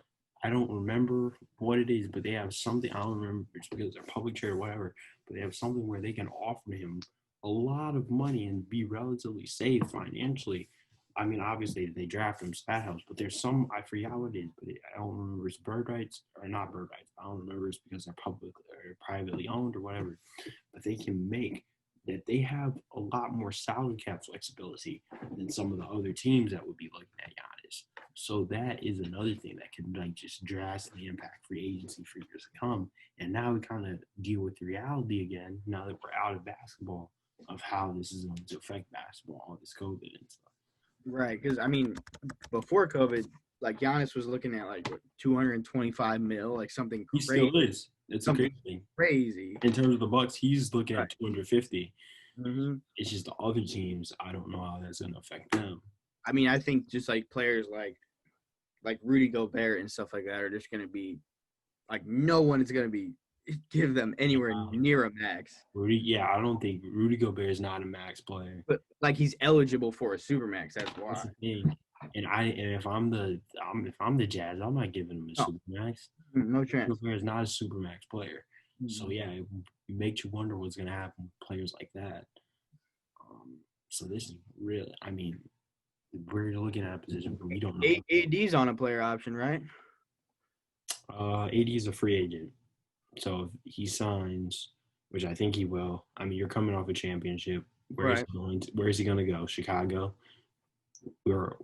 I don't remember what it is, but they have something. I don't remember if it's because they're public trade or whatever, but they have something where they can offer him a lot of money and be relatively safe financially. I mean, obviously they draft him, so that helps. But there's some, I forget what it is, but I don't remember. It's bird rights or not bird rights. I don't remember. It's because they're public or privately owned or whatever. But they can make that they have a lot more salary cap flexibility than some of the other teams that would be looking at Giannis. So that is another thing that can like just drastically impact free agency for years to come. And now we kind of deal with the reality again, now that we're out of basketball, of how this is going to affect basketball, all this COVID and stuff. Right, because I mean, before COVID, like Giannis was looking at like 225 mil, like something He crazy, still is. It's a something crazy thing. crazy. In terms of the Bucks, he's looking Right. at 250. Mm-hmm. It's just the other teams. I don't know how that's going to affect them. I mean, I think just like players like Rudy Gobert and stuff like that are just gonna be like no one is gonna be give them anywhere near a max. I don't think Rudy Gobert is not a max player. But like he's eligible for a super max. That's That's why. the thing. And if I'm the Jazz, I'm not giving him a No, super max. no chance. Gobert is not a super max player. So Mhm. yeah, it makes you wonder what's gonna happen with players like that. So this is really, I mean, we're looking at a position where we don't know. AD's on a player option, right? AD is a free agent, so if he signs, which I think he will. I mean, you're coming off a championship. Right. Where is he going to go? Chicago.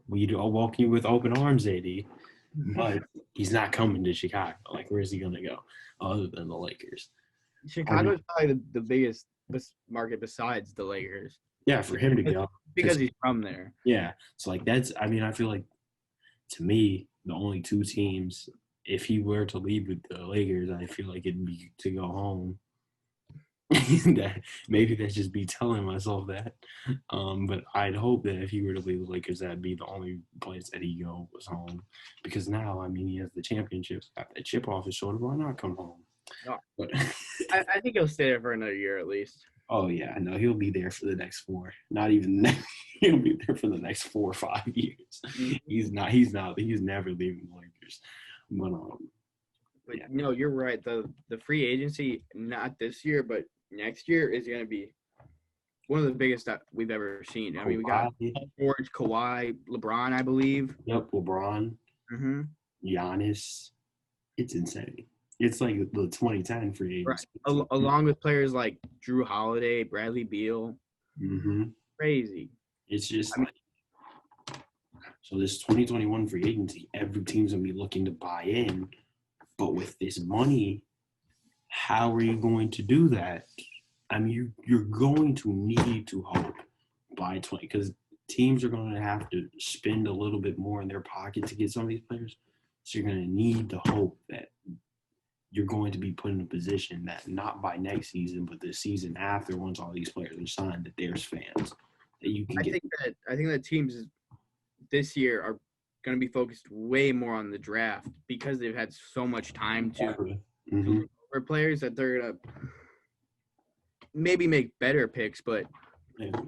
We all welcome you with open arms, AD, but he's not coming to Chicago. Like, where is he going to go other than the Lakers? Chicago's probably the biggest market besides the Lakers. Yeah, for him to go because he's from there. Yeah, so like that's. I mean, I feel like to me, the only two teams, if he were to leave with the Lakers, I feel like it'd be to go home. That maybe that's just be telling myself that. But I'd hope that if he were to leave the Lakers, that'd be the only place that he go was home. Because now, I mean, he has the championships, got that chip off his shoulder. Why not come home? No. But I think he'll stay there for another year at least. oh yeah, no, he'll be there for the next four. Not even he'll be there for the next 4 or 5 years. Mm-hmm. He's never leaving the Lakers. But yeah. No, you're right. The free agency, not this year, but next year is going to be one of the biggest that we've ever seen. I mean, we got George, Kawhi, LeBron, I believe. Yep, LeBron, Giannis. It's insane. It's like the 2010 free agency. Right. Along with players like Drew Holiday, Bradley Beal. Mm-hmm. Crazy. It's just so this 2021 free agency, every team's going to be looking to buy in. But with this money, how are you going to do that? I mean, you're going to need to hope by 20 because teams are going to have to spend a little bit more in their pocket to get some of these players. So you're going to need to hope that you're going to be put in a position that not by next season, but the season after, once all these players are signed, that there's fans that you can get. I think that teams this year are going to be focused way more on the draft because they've had so much time to look over players that they're going to maybe make better picks, but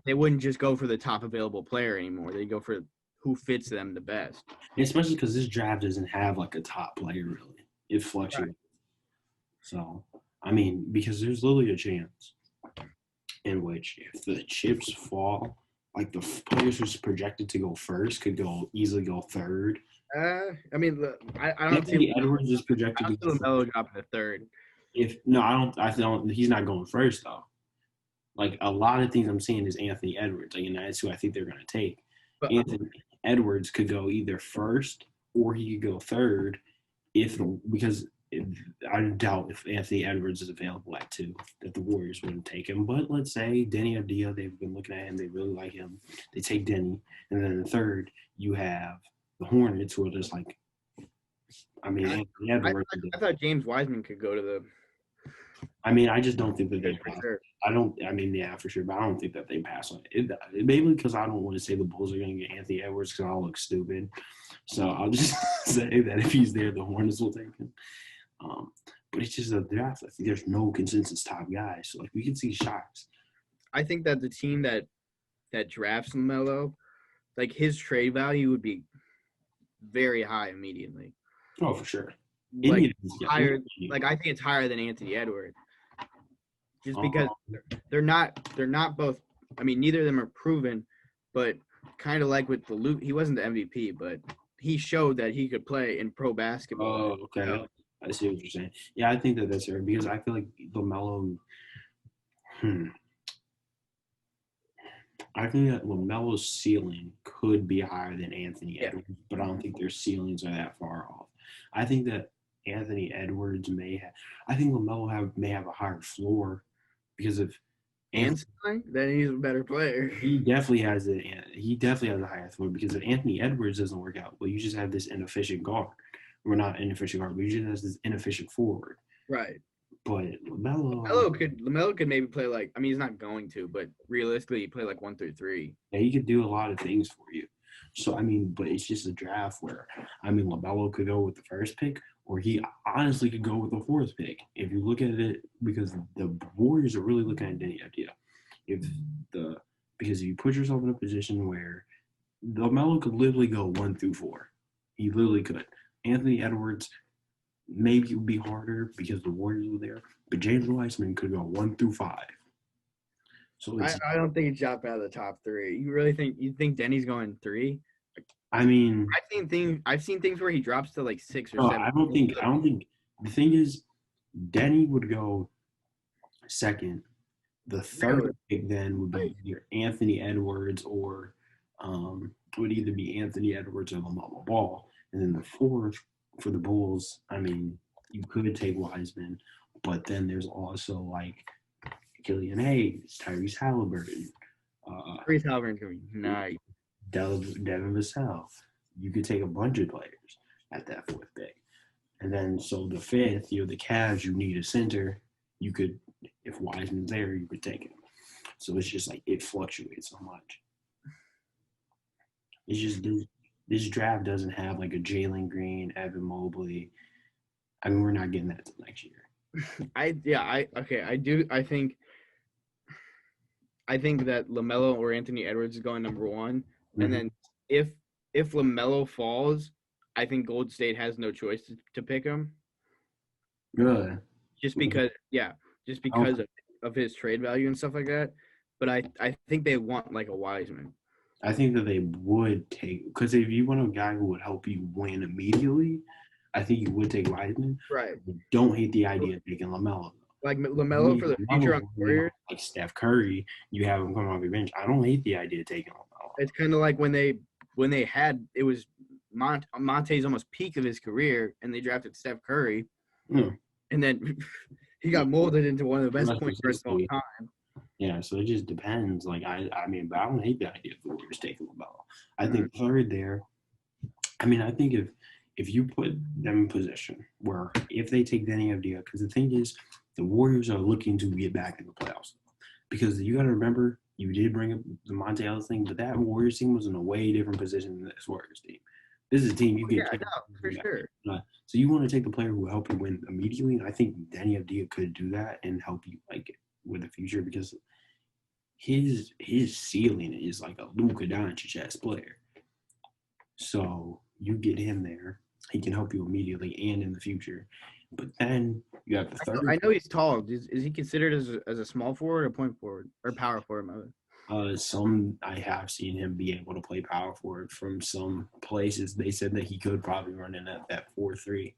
they wouldn't just go for the top available player anymore. They go for who fits them the best. Especially because this draft doesn't have like a top player really. It fluctuates. Right. So, I mean, because there's literally a chance in which if the chips fall, like the players who's projected to go first could easily go third. I mean, I don't think Edwards is projected to go LaMelo dropping the third. I don't. He's not going first though. Like a lot of things I'm seeing is Anthony Edwards, like, and that's who I think they're going to take. But Anthony Edwards could go either first or he could go third, because I doubt if Anthony Edwards is available at 2 that the Warriors wouldn't take him. But let's say Denny Avdija, they've been looking at him, they really like him. They take Denny, and then the third you have the Hornets, who are just like, I mean, Anthony Edwards. I thought James Wiseman could go to the. I mean, I just don't think that they pass. Sure. I mean, yeah, for sure, but I don't think that they pass on it. Mainly because I don't want to say the Bulls are going to get Anthony Edwards because I'll look stupid. So I'll just say that if he's there, the Hornets will take him. But it's just a draft. I think there's no consensus top guy. So, like, we can see shocks. I think that the team that drafts LaMelo, like, his trade value would be very high immediately. Oh, for sure. Like, higher. Like, I think it's higher than Anthony Edwards. Just because they're not both. I mean, neither of them are proven, but kind of like with the Luke, he wasn't the MVP, but he showed that he could play in pro basketball. Oh, okay. I see what you're saying. Yeah, I think that's fair because I feel like LaMelo. I think that LaMelo's ceiling could be higher than Anthony Edwards, but I don't think their ceilings are that far off. I think that Anthony Edwards I think LaMelo may have a higher floor because of Anthony. Then he's a better player. He definitely has a higher floor because if Anthony Edwards doesn't work out, well, you just have this inefficient guard. We're not inefficient guard, but you just have this inefficient forward. Right. But LaMelo could maybe play like, I mean, he's not going to, but realistically, he play like 1 through 3. Yeah, he could do a lot of things for you. So, I mean, but it's just a draft where, I mean, LaMelo could go with the first pick, or he honestly could go with the 4th pick. If you look at it, because the Warriors are really looking at Denny Avdija. Because if you put yourself in a position where LaMelo could literally go 1 through 4. He literally could. Anthony Edwards, maybe it would be harder because the Warriors were there, but James Wiseman could go 1 through 5. So I don't think he'd drop out of the top 3. You think Denny's going 3? I mean, I've seen things where he drops to like 6 or 7. I don't think the thing is Denny would go 2nd. The 3rd pick then would be either Anthony Edwards or would either be Anthony Edwards or LaMelo Ball. And then the 4th for the Bulls, I mean, you could take Wiseman, but then there's also like Killian Hayes, Tyrese Halliburton. Tyrese Halliburton's going to be nice. Devin Vassell. You could take a bunch of players at that 4th pick. And then so the 5th, the Cavs, you need a center. You could, if Wiseman's there, you could take him. So it's just like it fluctuates so much. It's just this draft doesn't have like a Jalen Green, Evan Mobley. I mean, we're not getting that till next year. I think that LaMelo or Anthony Edwards is going number 1. Mm-hmm. And then if LaMelo falls, I think Golden State has no choice to pick him. Good. Just because of his trade value and stuff like that. But I think they want like a Wiseman. I think that they would take – because if you want a guy who would help you win immediately, I think you would take Wiseman. Right. Don't hate the idea of taking LaMelo. Like LaMelo for the future on Warriors. Like Steph Curry, you have him come off your bench. I don't hate the idea of taking LaMelo. It's kind of like when they had – it was Monte's almost peak of his career, and they drafted Steph Curry. Mm. And then he got molded into one of the best point guards of all time. Yeah, so it just depends. Like I mean, but I don't hate the idea of the Warriors taking LaMelo. I think 3rd there. I mean, I think if you put them in position where if they take Danny Avdija, because the thing is, the Warriors are looking to get back in the playoffs. Because you got to remember, you did bring up the Monte Ellis thing, but that Warriors team was in a way different position than this Warriors team. This is a team you get. Yeah, no, for sure. So you want to take the player who will help you win immediately. I think Danny Avdija could do that and help you like with the future because his ceiling is like a Luka Doncic player. So you get him there, he can help you immediately and in the future. But then you have the third. I know he's tall. Is he considered as a small forward or point forward or power forward? Some I have seen him be able to play power forward from some places. They said that he could probably run in at that 4-3.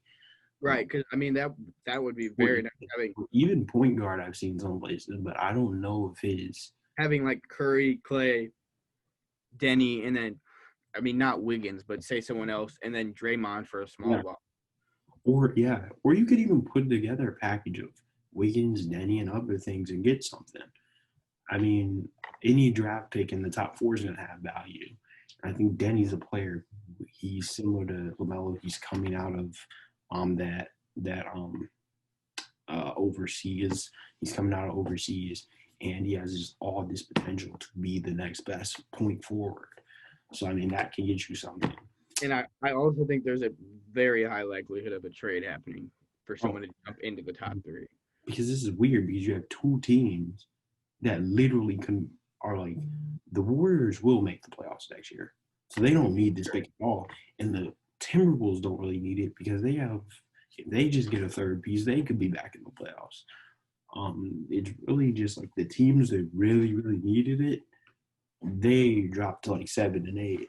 Right, because I mean that would be very nice even point guard I've seen some places, but I don't know if having like Curry, Clay, Denny, and then I mean not Wiggins, but say someone else, and then Draymond for a small ball. Or you could even put together a package of Wiggins, Denny, and other things and get something. I mean, any draft pick in the top 4 is going to have value. I think Denny's a player. He's similar to LaMelo. He's coming out of overseas. He's coming out of overseas, and he has all this potential to be the next best point forward. So, I mean, that can get you something. And I also think there's a very high likelihood of a trade happening for someone to jump into the top 3. Because this is weird because you have 2 teams that literally are like the Warriors will make the playoffs next year. So they don't need this pick at all. And the Timberwolves don't really need it because if they just get a third piece, they could be back in the playoffs. It's really just like the teams that really, really needed it, they dropped to like 7 and 8.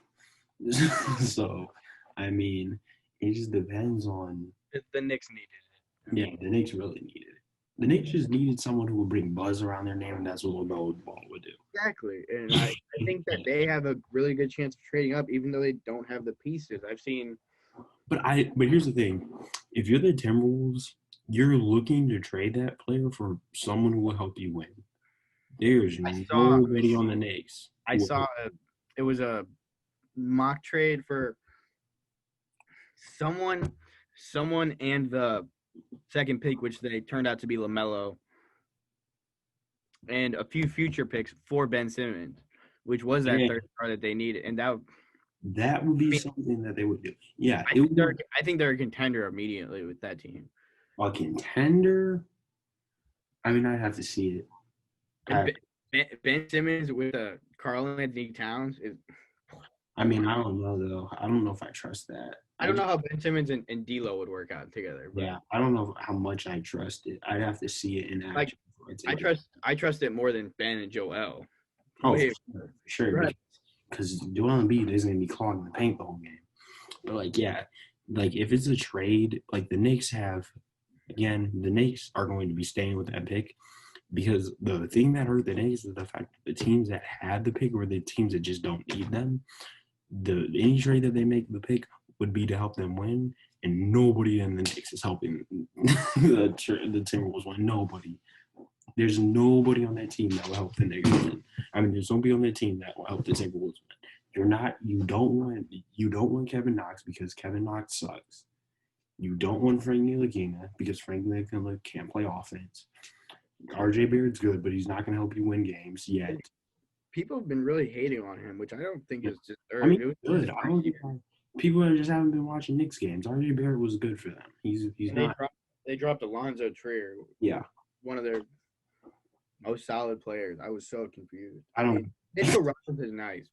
So, I mean, it just depends on. The Knicks needed it. Yeah, the Knicks really needed it. The Knicks just needed someone who would bring buzz around their name, and that's what LaMelo Ball would do. Exactly, and I think that they have a really good chance of trading up, even though they don't have the pieces. I've seen. But here's the thing: if you're the Timberwolves, you're looking to trade that player for someone who will help you win. There's nobody on the Knicks. I saw it was a mock trade for someone and the second pick, which they turned out to be LaMelo, and a few future picks for Ben Simmons, which was that third star that they needed, and that would be something that they would do. Yeah, I think they're a contender immediately with that team. A contender? I mean, I'd have to see it. Ben Simmons with Karl-Anthony Towns is. I mean, I don't know though. I don't know if I trust that. I don't know how Ben Simmons and D'Lo would work out together. But. Yeah, I don't know how much I trust it. I'd have to see it in action. I trust it more than Ben and Joel. Oh, for sure. Right. Because Joel Embiid is going to be clogging the paint the whole game. But like if it's a trade, like the Knicks are going to be staying with that pick. Because the thing that hurt the Knicks is the fact that the teams that had the pick were the teams that just don't need them. Any trade that they make the pick would be to help them win, and nobody in the Knicks is helping the Timberwolves win. Nobody. There's nobody on that team that will help the Knicks win. I mean, there's nobody on that team that will help the Timberwolves win. You don't want Kevin Knox because Kevin Knox sucks. You don't want Frank Ntilikina because Frank Ntilikina can't play offense. RJ Barrett's good, but he's not going to help you win games yet. People have been really hating on him, which I don't think is just. I mean, good. I don't think people just haven't been watching Knicks games. RJ Barrett was good for them. He's not. They dropped Alonzo Trier. Yeah. One of their most solid players. I was so confused. Mitchell Robinson is nice.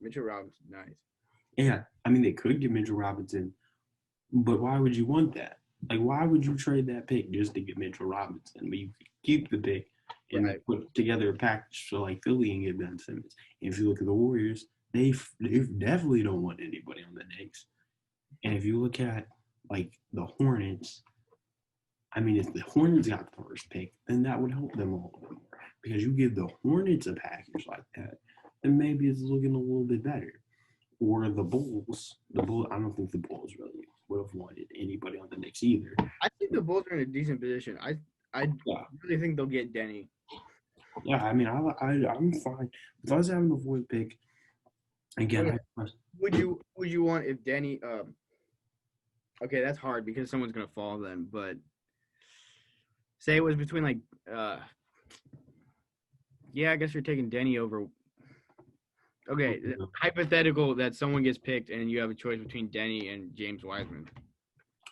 Yeah, I mean they could get Mitchell Robinson, but why would you want that? Like, why would you trade that pick just to get Mitchell Robinson? But you could keep the pick and put together a package for like Philly and get Ben Simmons. And if you look at the Warriors, they definitely don't want anybody on the Knicks. And if you look at like the Hornets, I mean, if the Hornets got the first pick, then that would help them a little bit more. Because you give the Hornets a package like that, then maybe it's looking a little bit better. Or the Bulls. I don't think the Bulls really would have wanted anybody on the Knicks either. I think the Bulls are in a decent position. I really think they'll get Denny. Yeah, I mean, I'm fine. If I was having the fourth pick, again, would you want if Denny Okay, that's hard because someone's gonna fall then. But say it was between like, yeah, I guess you're taking Denny over. Okay, hypothetical that someone gets picked and you have a choice between Denny and James Wiseman.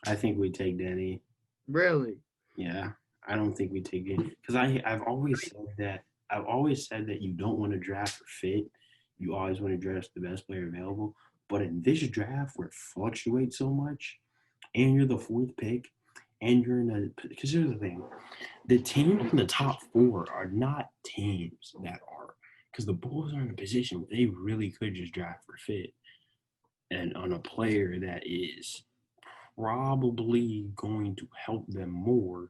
I think we take Denny. Really? Yeah, I don't think we take Denny because I've always said that. I've always said that you don't want to draft for fit. You always want to draft the best player available. But in this draft where it fluctuates so much, and you're the fourth pick, and you're in a because here's the thing, the teams in the top four are not teams that are because the Bulls are in a position where they really could just draft for fit and on a player that is probably going to help them more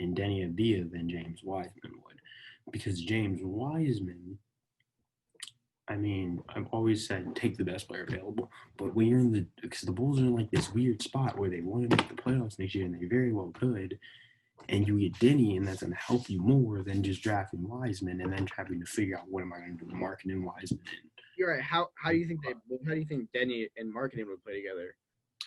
in Denny Avdia than James Wiseman would. Because James Wiseman, I mean, I've always said take the best player available, but when you're in because the Bulls are in like this weird spot where they want to make the playoffs next year and they very well could, and you get Denny, and that's going to help you more than just drafting Wiseman and then having to figure out what am I going to do with marketing Wiseman. You're right. How do you think how do you think Denny and marketing would play together?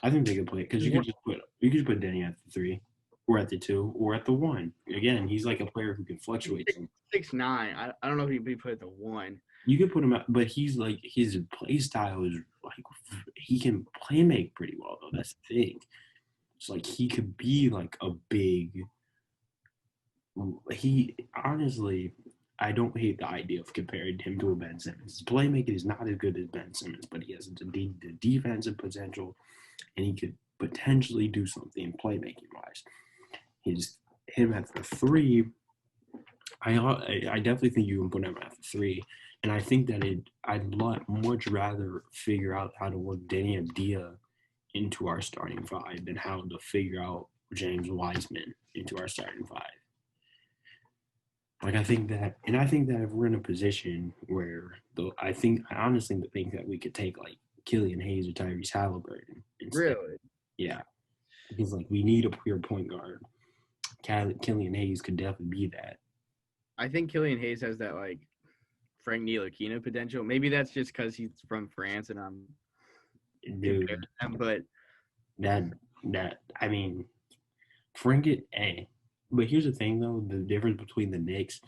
I think they could play because you could just put Denny at the 3, or at the 2, or at the 1. Again, he's like a player who can fluctuate. 6'9". I don't know if he'd be put at the 1. You could put him out, but he's like his play style is like he can play make pretty well though. That's the thing. It's like he could be like a big. He honestly, I don't hate the idea of comparing him to a Ben Simmons. His playmaking is not as good as Ben Simmons, but he has the defensive potential, and he could potentially do something playmaking wise. Him at the 3. I definitely think you can put him at the 3, and I think that I'd much rather figure out how to work Danny Avdia into our starting 5 than how to figure out James Wiseman into our starting 5. Like I think that if we're in a position where I honestly think that we could take like Killian Hayes or Tyrese Halliburton instead. Really? Yeah, because like we need a pure point guard. Killian Hayes could definitely be that. I think Killian Hayes has that like Frank Ntilikina potential. Maybe that's just because he's from France and I'm Dude, him, but that I mean, Frank it. But here's the thing though: the difference between the Knicks,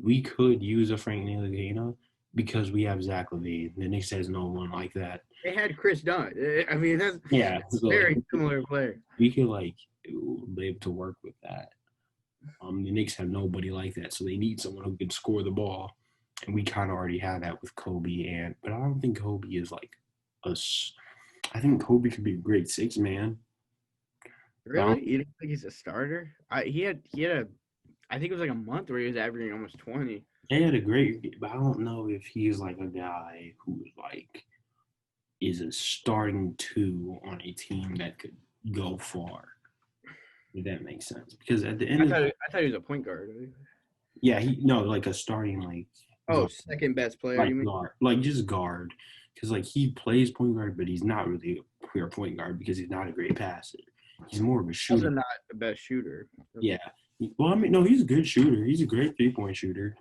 we could use a Frank Ntilikina because we have Zach LaVine. The Knicks has no one like that. They had Chris Dunn. I mean, that's so very similar player. We could like live to work with that. The Knicks have nobody like that, so they need someone who can score the ball, and we kind of already have that with Kobe. But I don't think Kobe is like us. I think Kobe could be a great 6-man. Really? You don't think he's a starter? He had I think it was like a month where he was averaging almost 20. They had a great, but I don't know if he's like a guy who like is a starting 2 on a team that could go far. If that makes sense, because at the end, I thought he was a point guard. Yeah, like a starting like. Second best player. Like you mean? guard, like just guard, because like he plays point guard, but he's not really a pure point guard because he's not a great passer. He's more of a shooter. Also not the best shooter. Yeah. Well, I mean, no, he's a good shooter. He's a great 3-point shooter.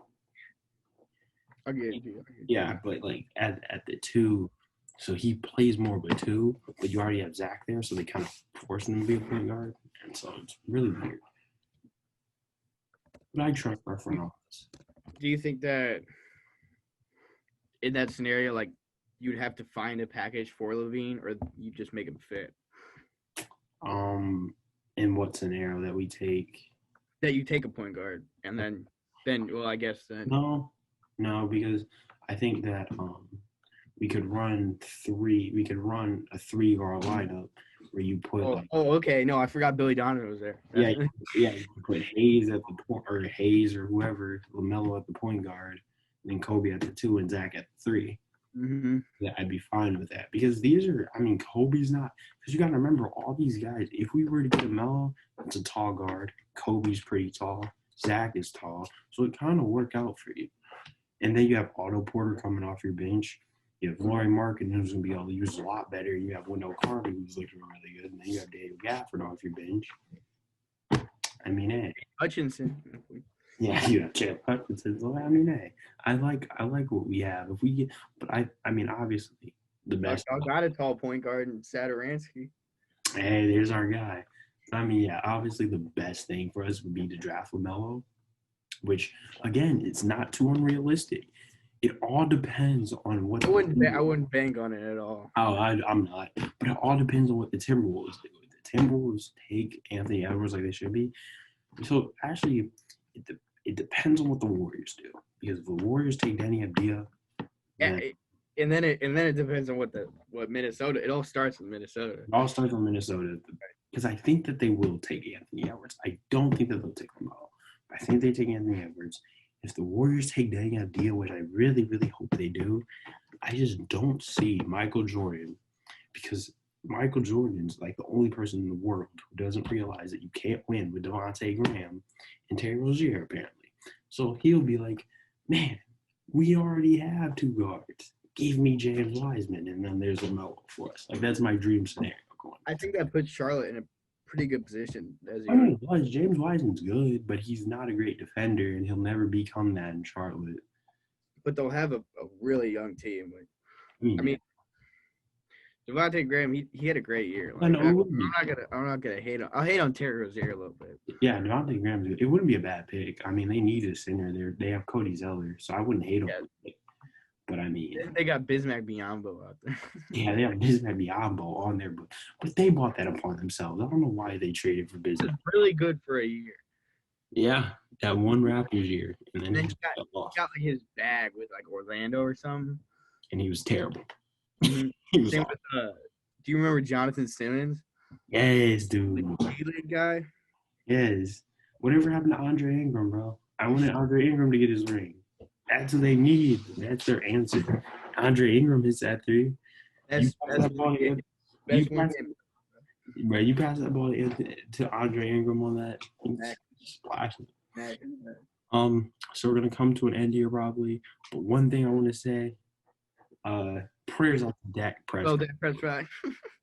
I'll get you. Yeah, but like at the 2, so he plays more of a 2, but you already have Zach there, so they kind of force him to be a point guard, and so it's really weird. But I trust our front office. Do you think that in that scenario, like you'd have to find a package for LaVine, or you just make him fit? In what scenario that we take? That you take a point guard, and then well, I guess then. No, because I think that we could run a 3-guard lineup where you put. Okay. No, I forgot Billy Donovan was there. Yeah. You put Hayes at the point, or Hayes or whoever, LaMelo at the point guard, and then Kobe at the 2 and Zach at the 3. Mm-hmm. Yeah, I'd be fine with that because Kobe's not. Because you got to remember all these guys. If we were to get a Melo, it's a tall guard. Kobe's pretty tall. Zach is tall, so it kind of worked out for you. And then you have Otto Porter coming off your bench. You have Laurie Markin, who's going to be able to use a lot better. You have Wendell Carter, who's looking really good. And then you have Daniel Gafford off your bench. I mean, hey. Hutchinson. Yeah, you have Chad Hutchinson. So, I mean, hey. I like what we have. If we get, but I mean, obviously, the best. I got a tall point guard in Satoransky. Hey, there's our guy. I mean, yeah, obviously the best thing for us would be to draft LaMelo, which again, it's not too unrealistic. It all depends on what I wouldn't bank on it at all. I'm not, but it all depends on what the Timberwolves do. If the Timberwolves take Anthony Edwards like they should be, so actually, it depends on what the Warriors do. Because if the Warriors take Danny Avdija, Yeah, then and then it depends on what Minnesota. It all starts with Minnesota. it all starts on Minnesota. Because I think that they will take Anthony Edwards. I don't think that they'll take LaMelo. I think they take Anthony Edwards. If the Warriors take Danny Avdija, which I really, really hope they do, I just don't see Michael Jordan, because Michael Jordan's like the only person in the world who doesn't realize that you can't win with Devontae Graham and Terry Rozier, apparently. So he'll be like, man, we already have two guards. Give me James Wiseman, and then there's LaMelo for us. Like, that's my dream scenario going. I think that puts Charlotte in a pretty good position. I mean, James Wiseman's good, but he's not a great defender, and he'll never become that in Charlotte. But they'll have a really young team. I mean, Devontae Graham, he had a great year. Like, I'm not gonna hate on. I'll hate on Terry Rozier a little bit. Yeah, Devontae Graham's good. It wouldn't be a bad pick. I mean, they need a center there. They have Cody Zeller, so I wouldn't hate on him. But I mean, they got Bismack Biyombo out there. Yeah, they have Bismack Biyombo on there, but they bought that upon themselves. I don't know why they traded for Bismack. Really good for a year. Yeah, that one Raptors year, and then he got like his bag with like Orlando or something, and he was terrible. Mm-hmm. He was Same with, do you remember Jonathan Simmons? Yes, dude. The G-League guy. Yes. Whatever happened to Andre Ingram, bro? I wanted Andre Ingram to get his ring. That's what they need. That's their answer. Andre Ingram hits that three. You pass that ball to Andre Ingram on that. Splashing. So we're gonna come to an end here probably. But one thing I want to say, prayers out to Dak Prescott. Oh, Dak Prescott.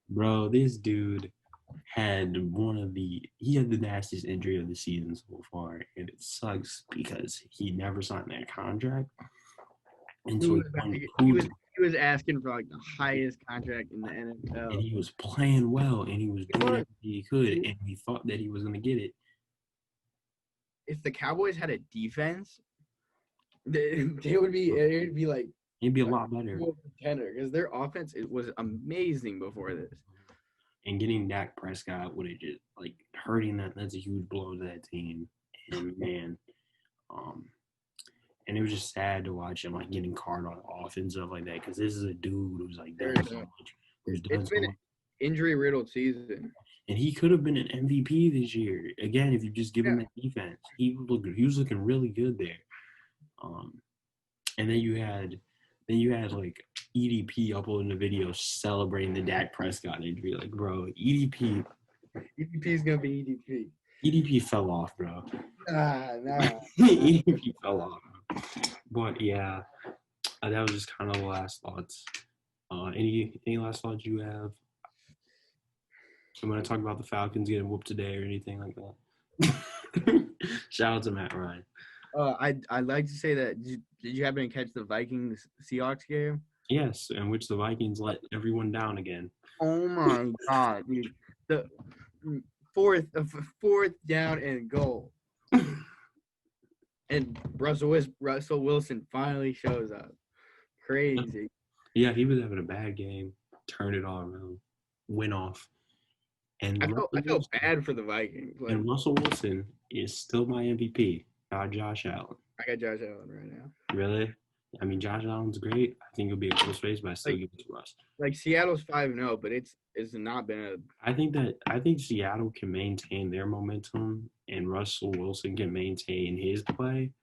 Bro, this dude had he had the nastiest injury of the season so far, and it sucks because he never signed that contract. And so he was asking for like the highest contract in the NFL. And he was playing well, and he was doing everything he could, and we thought that he was going to get it. If the Cowboys had a defense, it would be like it'd be a lot better. Because their offense was amazing before this. And getting Dak Prescott would have just like hurting that's a huge blow to that team. And man, and it was just sad to watch him like getting carded on offense and stuff like that, because this is a dude who's like done so much. It's been an injury-riddled season. And he could have been an MVP this year. Again, if you just give him that defense, he was looking really good there. And then you had like EDP uploading the video celebrating the Dak Prescott injury. Like, bro, EDP is gonna be EDP. EDP fell off, bro. Nah. EDP fell off. But yeah, that was just kind of the last thoughts. Any last thoughts you have? I'm going to talk about the Falcons getting whooped today or anything like that. Shout out to Matt Ryan. I'd like to say that, did you happen to catch the Vikings Seahawks game? Yes, in which the Vikings let everyone down again. Oh my God, dude. The fourth down and goal. And Russell Wilson finally shows up. Crazy. Yeah, he was having a bad game. Turned it all around. Went off. And I felt bad for the Vikings. And Russell Wilson is still my MVP, not Josh Allen. I got Josh Allen right now. Really? I mean, Josh Allen's great. I think it'll be a close race, but I still give it to Russ. Like, Seattle's 5-0, but it's not been a. I think Seattle can maintain their momentum, and Russell Wilson can maintain his play.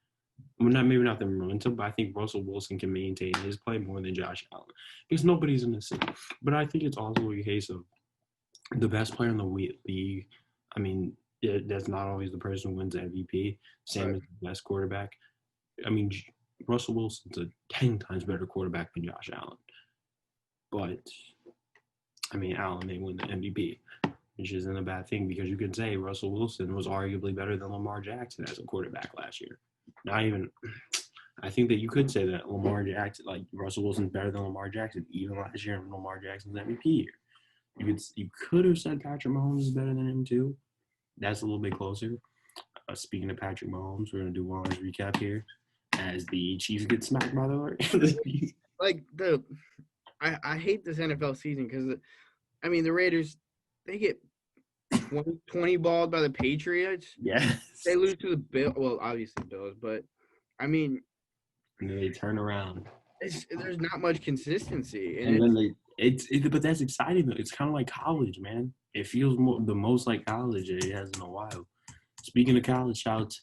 Well, maybe not the momentum, but I think Russell Wilson can maintain his play more than Josh Allen, because nobody's in the city. But I think it's also a case of the best player in the league. I mean, that's not always the person who wins MVP. Same as the best quarterback. I mean, Russell Wilson's a 10 times better quarterback than Josh Allen. But, I mean, Allen may win the MVP, which isn't a bad thing, because you can say Russell Wilson was arguably better than Lamar Jackson as a quarterback last year. Not even – I think that you could say that Lamar Jackson – like, Russell Wilson's better than Lamar Jackson even last year in Lamar Jackson's MVP year. You could have said Patrick Mahomes is better than him too. That's a little bit closer. Speaking of Patrick Mahomes, we're gonna do one last recap here as the Chiefs get smacked by the Like I hate this NFL season because the Raiders, they get 20 balled by the Patriots. Yes. They lose to the Bills. Well, obviously Bills, but And then they turn around. There's not much consistency, and then but that's exciting though. It's kind of like college, man. It feels the most like college it has in a while. Speaking of college, shout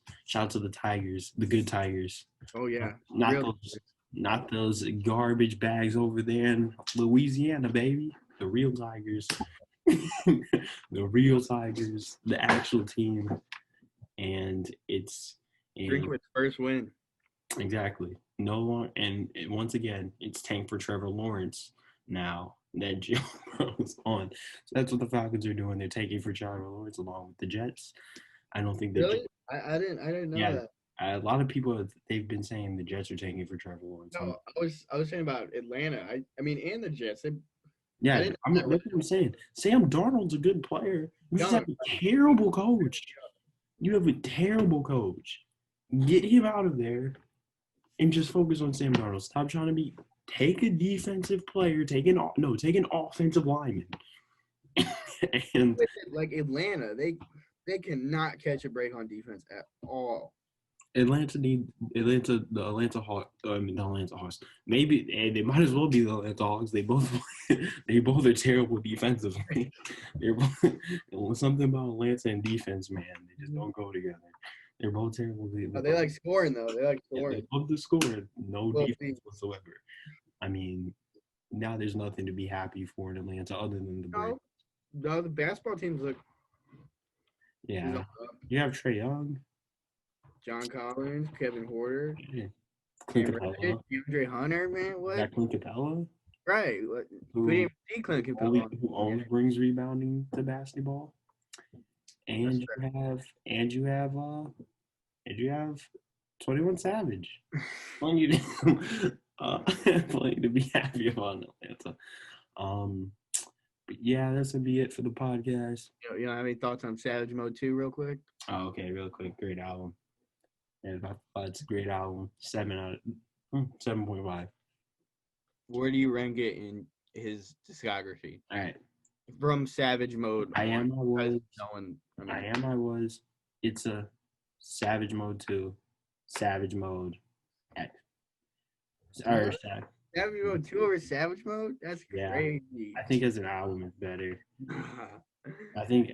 to the Tigers, the good Tigers. Oh yeah, not those garbage bags over there in Louisiana, baby. The real Tigers, the real Tigers, the actual team, and it's Drinkwitz's first win. Exactly. No one, and once again, it's tank for Trevor Lawrence now that Joe Burrow's on. So that's what the Falcons are doing. They're taking for Trevor Lawrence along with the Jets. I don't think really. I didn't know that. A lot of people they've been saying the Jets are taking for Trevor Lawrence. No, I was saying about Atlanta. And the Jets. That's what I'm saying. Sam Darnold's a good player. You just have a terrible coach. You have a terrible coach. Get him out of there. And just focus on Sam Darnold. Stop trying to take a defensive player, take an offensive lineman. And like Atlanta, they cannot catch a break on defense at all. The Atlanta Hawks. Maybe they might as well be the Atlanta Hawks. They both are terrible defensively. They're both, something about Atlanta and defense, man. They just don't go together. They're both terrible. They like scoring, though. They like scoring. They love to score. No defense whatsoever. Now there's nothing to be happy for in Atlanta other than the break. No, the basketball teams look. Yeah. You have Trae Young. John Collins, Kevin Porter. Yeah. DeAndre Hunter, man. What? That Clint Capella? Right. We didn't see Clint Capella. Who always brings rebounding to basketball. And you have 21 Savage. Plenty to be happy about in Atlanta. But yeah, that's gonna be it for the podcast. You don't have any thoughts on Savage Mode 2 real quick? Oh, okay, real quick. Great album. And it's a great album. 7.5. Where do you rank it in his discography? All right. From Savage Mode. I was. It's a Savage Mode 2. Savage Mode X. Savage Mode 2 over Savage Mode? That's crazy. I think as an album it's better. I think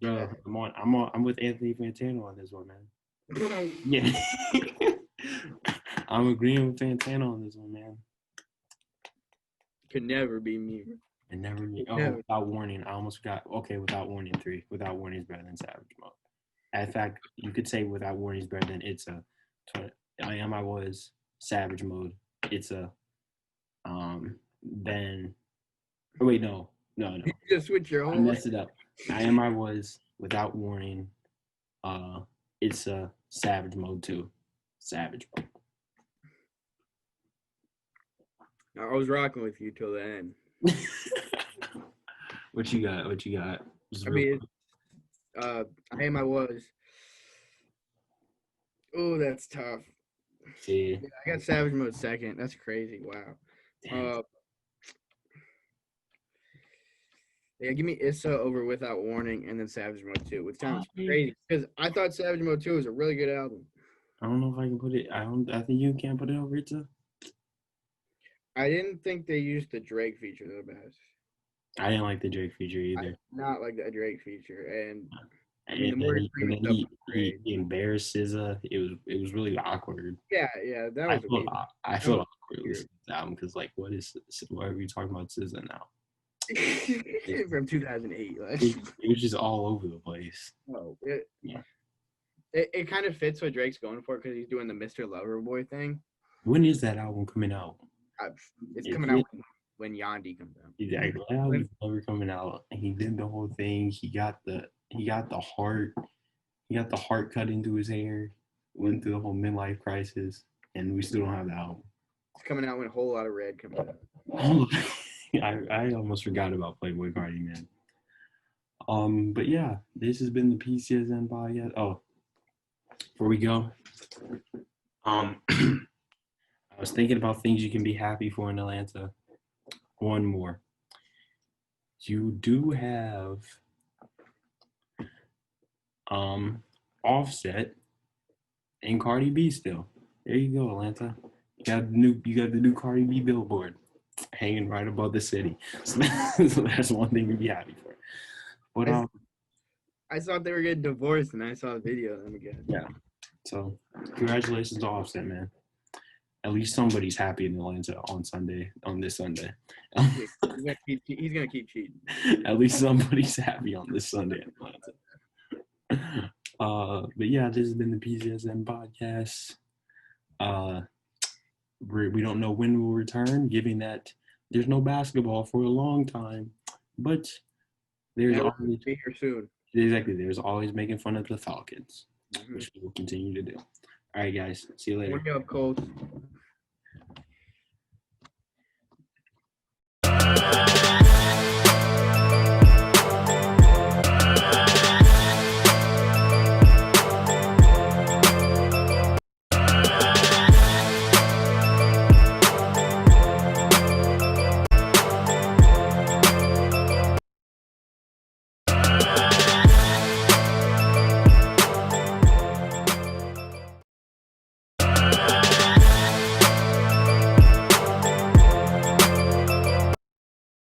bro, I'm with Anthony Fantano on this one, man. Yeah. I'm agreeing with Fantano on this one, man. Could never be me. And never be. Oh, Without Warning. I almost forgot. Okay, Without Warning 3. Without Warning is better than Savage Mode. In fact, you could say Without Warning is better than It's a. I Was, Savage Mode. It's a. Then. Oh, wait, no. You just switch your own. I messed it up. I Was, Without Warning. It's a Savage Mode 2. Savage Mode. I was rocking with you till the end. What you got? I Was. Oh, that's tough. See. Yeah, I got Savage Mode second. That's crazy. Wow. Yeah, give me Issa over Without Warning and then Savage Mode 2, which sounds crazy because I thought Savage Mode 2 was a really good album. I don't know if I can put it. I think you can't put it over Issa. I didn't think they used the Drake feature the best. I didn't like the Drake feature either. I did not like the Drake feature, and he embarrassed SZA. It was really awkward. Yeah, that was. I feel awkward listening to this album because why are we talking about SZA now? From 2008, it was just all over the place. Oh, it kind of fits what Drake's going for because he's doing the Mr. Loverboy thing. When is that album coming out? It's coming out when Yandhi comes out. Exactly. That album's never coming out. And he did the whole thing. He got the heart. He got the heart cut into his hair. Went through the whole midlife crisis, and we still don't have the album. It's coming out when a whole lot of red comes out. I almost forgot about Playboy Cardi, man. But yeah, this has been the PCSN podcast. Oh, before we go, I was thinking about things you can be happy for in Atlanta. One more. You do have Offset and Cardi B still. There you go, Atlanta. You got the new Cardi B billboard hanging right above the city. So, so that's one thing to be happy for. But I thought they were getting divorced, and I saw a video of them again. Yeah. So congratulations to Offset, man. At least somebody's happy in Atlanta on this Sunday. He's gonna keep cheating. At least somebody's happy on this Sunday in Atlanta. But yeah, this has been the PCSN podcast. We don't know when we'll return, given that there's no basketball for a long time. But there's always be here soon. Exactly. There's always making fun of the Falcons, which we will continue to do. All right, guys. See you later. Warm you up, Colts.